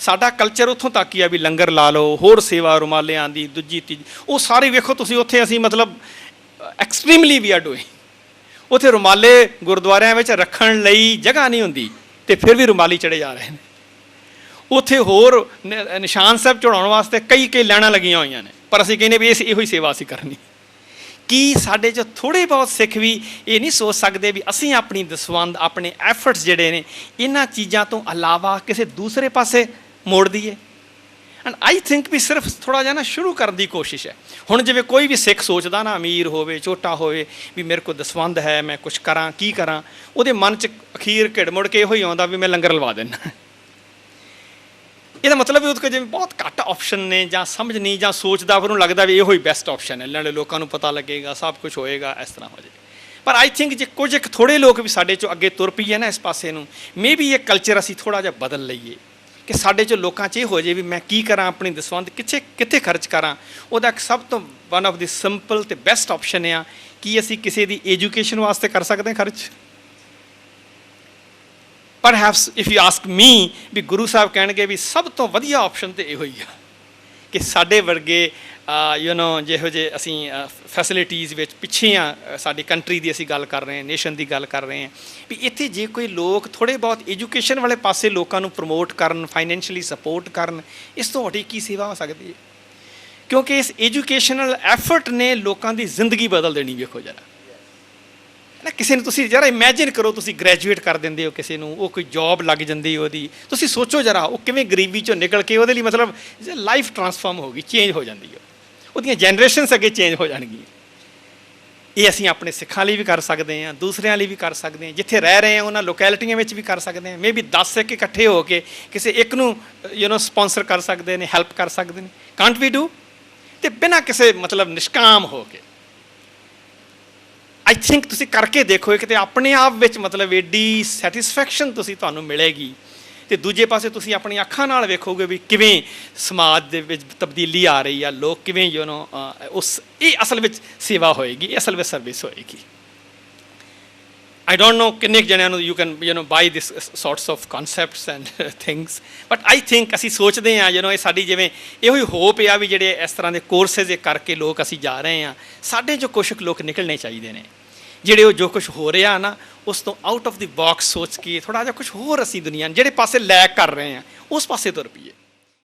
ਸਾਡਾ ਕਲਚਰ ਉੱਥੋਂ ਤੱਕ ਹੀ ਆ ਵੀ ਲੰਗਰ ਲਾ ਲਓ, ਹੋਰ ਸੇਵਾ, ਰੁਮਾਲਿਆਂ ਦੀ, ਦੂਜੀ ਤੀਜੀ, ਉਹ ਸਾਰੇ ਵੇਖੋ ਤੁਸੀਂ ਉੱਥੇ ਅਸੀਂ ਮਤਲਬ ਐਕਸਟ੍ਰੀਮਲੀ ਵੀ ਆਰ ਡੂਇੰਗ। ਉੱਥੇ ਰੁਮਾਲੇ ਗੁਰਦੁਆਰਿਆਂ ਵਿੱਚ ਰੱਖਣ ਲਈ ਜਗ੍ਹਾ ਨਹੀਂ ਹੁੰਦੀ ਅਤੇ ਫਿਰ ਵੀ ਰੁਮਾਲੀ ਚੜ੍ਹੇ ਜਾ ਰਹੇ ਨੇ। ਉੱਥੇ ਹੋਰ ਨਿਸ਼ਾਨ ਸਾਹਿਬ ਚੜ੍ਹਾਉਣ ਵਾਸਤੇ ਕਈ ਲਾਈਨਾਂ ਲੱਗੀਆਂ ਹੋਈਆਂ ਨੇ, ਪਰ ਅਸੀਂ ਕਹਿੰਦੇ ਵੀ ਇਹੋ ਹੀ ਸੇਵਾ ਅਸੀਂ ਕਰਨੀ। ਕੀ ਸਾਡੇ 'ਚ ਥੋੜ੍ਹੇ ਬਹੁਤ ਸਿੱਖ ਵੀ ਇਹ ਨਹੀਂ ਸੋਚ ਸਕਦੇ ਵੀ ਅਸੀਂ ਆਪਣੀ ਦਸਵੰਧ, ਆਪਣੇ ਐਫਰਟਸ ਜਿਹੜੇ ਨੇ ਇਹਨਾਂ ਚੀਜ਼ਾਂ ਤੋਂ ਇਲਾਵਾ ਕਿਸੇ ਦੂਸਰੇ ਪਾਸੇ ਮੋੜ ਦਈਏ। ਐਂਡ ਆਈ ਥਿੰਕ ਵੀ ਸਿਰਫ ਥੋੜ੍ਹਾ ਜਿਹਾ ਨਾ ਸ਼ੁਰੂ ਕਰਨ ਦੀ ਕੋਸ਼ਿਸ਼ ਹੈ। ਹੁਣ ਜਿਵੇਂ ਕੋਈ ਵੀ ਸਿੱਖ ਸੋਚਦਾ ਨਾ, ਅਮੀਰ ਹੋਵੇ, ਛੋਟਾ ਹੋਵੇ, ਵੀ ਮੇਰੇ ਕੋਲ ਦਸਵੰਧ ਹੈ, ਮੈਂ ਕੁਛ ਕਰਾਂ, ਕੀ ਕਰਾਂ, ਉਹਦੇ ਮਨ 'ਚ ਅਖੀਰ ਘਿੜ ਮੁੜ ਕੇ ਇਹੋ ਹੀ ਆਉਂਦਾ ਵੀ ਮੈਂ ਲੰਗਰ ਲਵਾ ਦਿੰਦਾ। ਇਹਦਾ ਮਤਲਬ ਵੀ ਉਹਦੇ ਕੋਲ ਜਿਵੇਂ ਬਹੁਤ ਘੱਟ ਆਪਸ਼ਨ ਨੇ, ਜਾਂ ਸਮਝ ਨਹੀਂ, ਜਾਂ ਸੋਚਦਾ ਉਹਨੂੰ ਲੱਗਦਾ ਵੀ ਇਹੋ ਹੀ ਬੈਸਟ ਆਪਸ਼ਨ ਹੈ, ਨਾਲੇ ਲੋਕਾਂ ਨੂੰ ਪਤਾ ਲੱਗੇਗਾ, ਸਭ ਕੁਝ ਹੋਏਗਾ, ਇਸ ਤਰ੍ਹਾਂ ਹੋ ਜਾਏ। ਪਰ ਆਈ ਥਿੰਕ ਜੇ ਕੁਝ ਇੱਕ ਥੋੜ੍ਹੇ ਲੋਕ ਵੀ ਸਾਡੇ 'ਚੋਂ ਅੱਗੇ ਤੁਰ ਪਈਏ ਨਾ ਇਸ ਪਾਸੇ ਨੂੰ, ਮੇਬੀ ਇਹ ਕਲਚਰ ਅਸੀਂ ਥੋੜ੍ਹਾ ਜਿਹਾ ਬਦਲ ਲਈਏ ਕਿ ਸਾਡੇ 'ਚ ਲੋਕਾਂ 'ਚ ਇਹ ਹੋ ਜਾਏ ਵੀ ਮੈਂ ਕੀ ਕਰਾਂ, ਆਪਣੀ ਦਸਵੰਧ ਕਿੱਥੇ ਖਰਚ ਕਰਾਂ। ਉਹਦਾ ਇੱਕ ਸਭ ਤੋਂ ਵਨ ਆਫ ਦੀ ਸਿੰਪਲ ਅਤੇ ਬੈਸਟ ਆਪਸ਼ਨ ਆ ਕਿ ਅਸੀਂ ਕਿਸੇ ਦੀ ਐਜੂਕੇਸ਼ਨ ਵਾਸਤੇ ਕਰ ਸਕਦੇ ਹਾਂ ਖਰਚ। ਪਰਹੈਪਸ ਇਫ ਯੂ ਆਸਕ ਮੀ, ਵੀ ਗੁਰੂ ਸਾਹਿਬ ਕਹਿਣਗੇ ਵੀ ਸਭ ਤੋਂ ਵਧੀਆ ਆਪਸ਼ਨ ਤਾਂ ਇਹੋ ਹੀ ਆ ਕਿ ਸਾਡੇ ਵਰਗੇ ਜਿਹੋ ਜਿਹੇ ਅਸੀਂ ਫੈਸਿਲਿਟੀਜ਼ ਵਿੱਚ ਪਿੱਛੇ ਆ, ਸਾਡੀ ਕੰਟਰੀ ਦੀ ਅਸੀਂ ਗੱਲ ਕਰ ਰਹੇ ਹਾਂ, ਨੇਸ਼ਨ ਦੀ ਗੱਲ ਕਰ ਰਹੇ ਹਾਂ, ਵੀ ਇੱਥੇ ਜੇ ਕੋਈ ਲੋਕ ਥੋੜ੍ਹੇ ਬਹੁਤ ਐਜੂਕੇਸ਼ਨ ਵਾਲੇ ਪਾਸੇ ਲੋਕਾਂ ਨੂੰ ਪ੍ਰਮੋਟ ਕਰਨ, ਫਾਈਨੈਂਸ਼ੀਅਲੀ ਸਪੋਰਟ ਕਰਨ, ਇਸ ਤੋਂ ਵੱਡੀ ਕੀ ਸੇਵਾ ਹੋ ਸਕਦੀ ਹੈ। ਕਿਉਂਕਿ ਇਸ ਐਜੂਕੇਸ਼ਨਲ ਐਫਰਟ ਨੇ ਲੋਕਾਂ ਦੀ ਜ਼ਿੰਦਗੀ ਬਦਲ ਦੇਣੀ। ਵੇਖੋ ਜਰਾ ਨਾ, ਕਿਸੇ ਨੂੰ ਤੁਸੀਂ ਜਰਾ ਇਮੈਜਿਨ ਕਰੋ, ਤੁਸੀਂ ਗ੍ਰੈਜੂਏਟ ਕਰ ਦਿੰਦੇ ਹੋ ਕਿਸੇ ਨੂੰ, ਉਹ ਕੋਈ ਜੋਬ ਲੱਗ ਜਾਂਦੀ ਉਹਦੀ, ਤੁਸੀਂ ਸੋਚੋ ਜਰਾ ਉਹ ਕਿਵੇਂ ਗਰੀਬੀ 'ਚੋਂ ਨਿਕਲ ਕੇ ਉਹਦੇ ਲਈ ਮਤਲਬ ਲਾਈਫ ਟਰਾਂਸਫਾਰਮ ਹੋ ਗਈ, ਚੇਂਜ ਹੋ ਜਾਂਦੀ ਹੈ, ਉਹਦੀਆਂ ਜਨਰੇਸ਼ਨਸ ਅੱਗੇ ਚੇਂਜ ਹੋ ਜਾਣਗੀਆਂ। ਇਹ ਅਸੀਂ ਆਪਣੇ ਸਿੱਖਾਂ ਲਈ ਵੀ ਕਰ ਸਕਦੇ ਹਾਂ, ਦੂਸਰਿਆਂ ਲਈ ਵੀ ਕਰ ਸਕਦੇ ਹਾਂ, ਜਿੱਥੇ ਰਹਿ ਰਹੇ ਹਾਂ ਉਹਨਾਂ ਲੋਕੈਲਿਟੀਆਂ ਵਿੱਚ ਵੀ ਕਰ ਸਕਦੇ ਹਾਂ। ਮੇਬੀ 10 ਸਿੱਖ ਇਕੱਠੇ ਹੋ ਕੇ ਕਿਸੇ ਇੱਕ ਨੂੰ ਸਪੋਂਸਰ ਕਰ ਸਕਦੇ ਨੇ, ਹੈਲਪ ਕਰ ਸਕਦੇ ਨੇ। Can't we do? ਅਤੇ ਬਿਨਾਂ ਕਿਸੇ ਮਤਲਬ ਨਿਸ਼ਕਾਮ ਹੋ ਕੇ ਆਈ ਥਿੰਕ ਤੁਸੀਂ ਕਰਕੇ ਦੇਖੋ, ਇੱਕ ਤਾਂ ਆਪਣੇ ਆਪ ਵਿੱਚ ਮਤਲਬ ਐਡੀ ਸੈਟਿਸਫੈਕਸ਼ਨ ਤੁਹਾਨੂੰ ਮਿਲੇਗੀ, ਅਤੇ ਦੂਜੇ ਪਾਸੇ ਤੁਸੀਂ ਆਪਣੀ ਅੱਖਾਂ ਨਾਲ ਵੇਖੋਗੇ ਵੀ ਕਿਵੇਂ ਸਮਾਜ ਦੇ ਵਿੱਚ ਤਬਦੀਲੀ ਆ ਰਹੀ ਆ, ਲੋਕ ਕਿਵੇਂ ਇਹ ਅਸਲ ਵਿੱਚ ਸੇਵਾ ਹੋਏਗੀ, ਇਹ ਅਸਲ ਵਿੱਚ ਸਰਵਿਸ ਹੋਏਗੀ। ਆਈ ਡੋਂਟ ਨੋ ਕਿੰਨੇ ਜਣਿਆਂ ਨੂੰ you can buy this sorts of concepts and things, but I think ਅਸੀਂ ਸੋਚਦੇ ਹਾਂ ਇਹ ਸਾਡੀ ਜਿਵੇਂ ਇਹੋ ਹੀ ਹੋਪ ਆ ਵੀ ਜਿਹੜੇ ਇਸ ਤਰ੍ਹਾਂ ਦੇ ਕੋਰਸਿਸ ਕਰਕੇ ਲੋਕ ਅਸੀਂ ਜਾ ਰਹੇ ਹਾਂ, ਸਾਡੇ 'ਚੋਂ ਕੁਛ ਲੋਕ ਨਿਕਲਣੇ ਚਾਹੀਦੇ ਨੇ ਜਿਹੜੇ ਜੋ ਕੁਛ ਹੋ ਰਿਹਾ ਨਾ ਉਸ ਤੋਂ ਆਊਟ ਆਫ ਦੀ ਬਾਕਸ ਸੋਚ ਕੇ ਥੋੜ੍ਹਾ ਜਿਹਾ ਕੁਛ ਹੋਰ ਅਸੀਂ ਦੁਨੀਆ ਜਿਹੜੇ ਪਾਸੇ ਲੈਕ ਕਰ ਰਹੇ ਹਾਂ ਉਸ ਪਾਸੇ ਤੁਰ ਪਈਏ।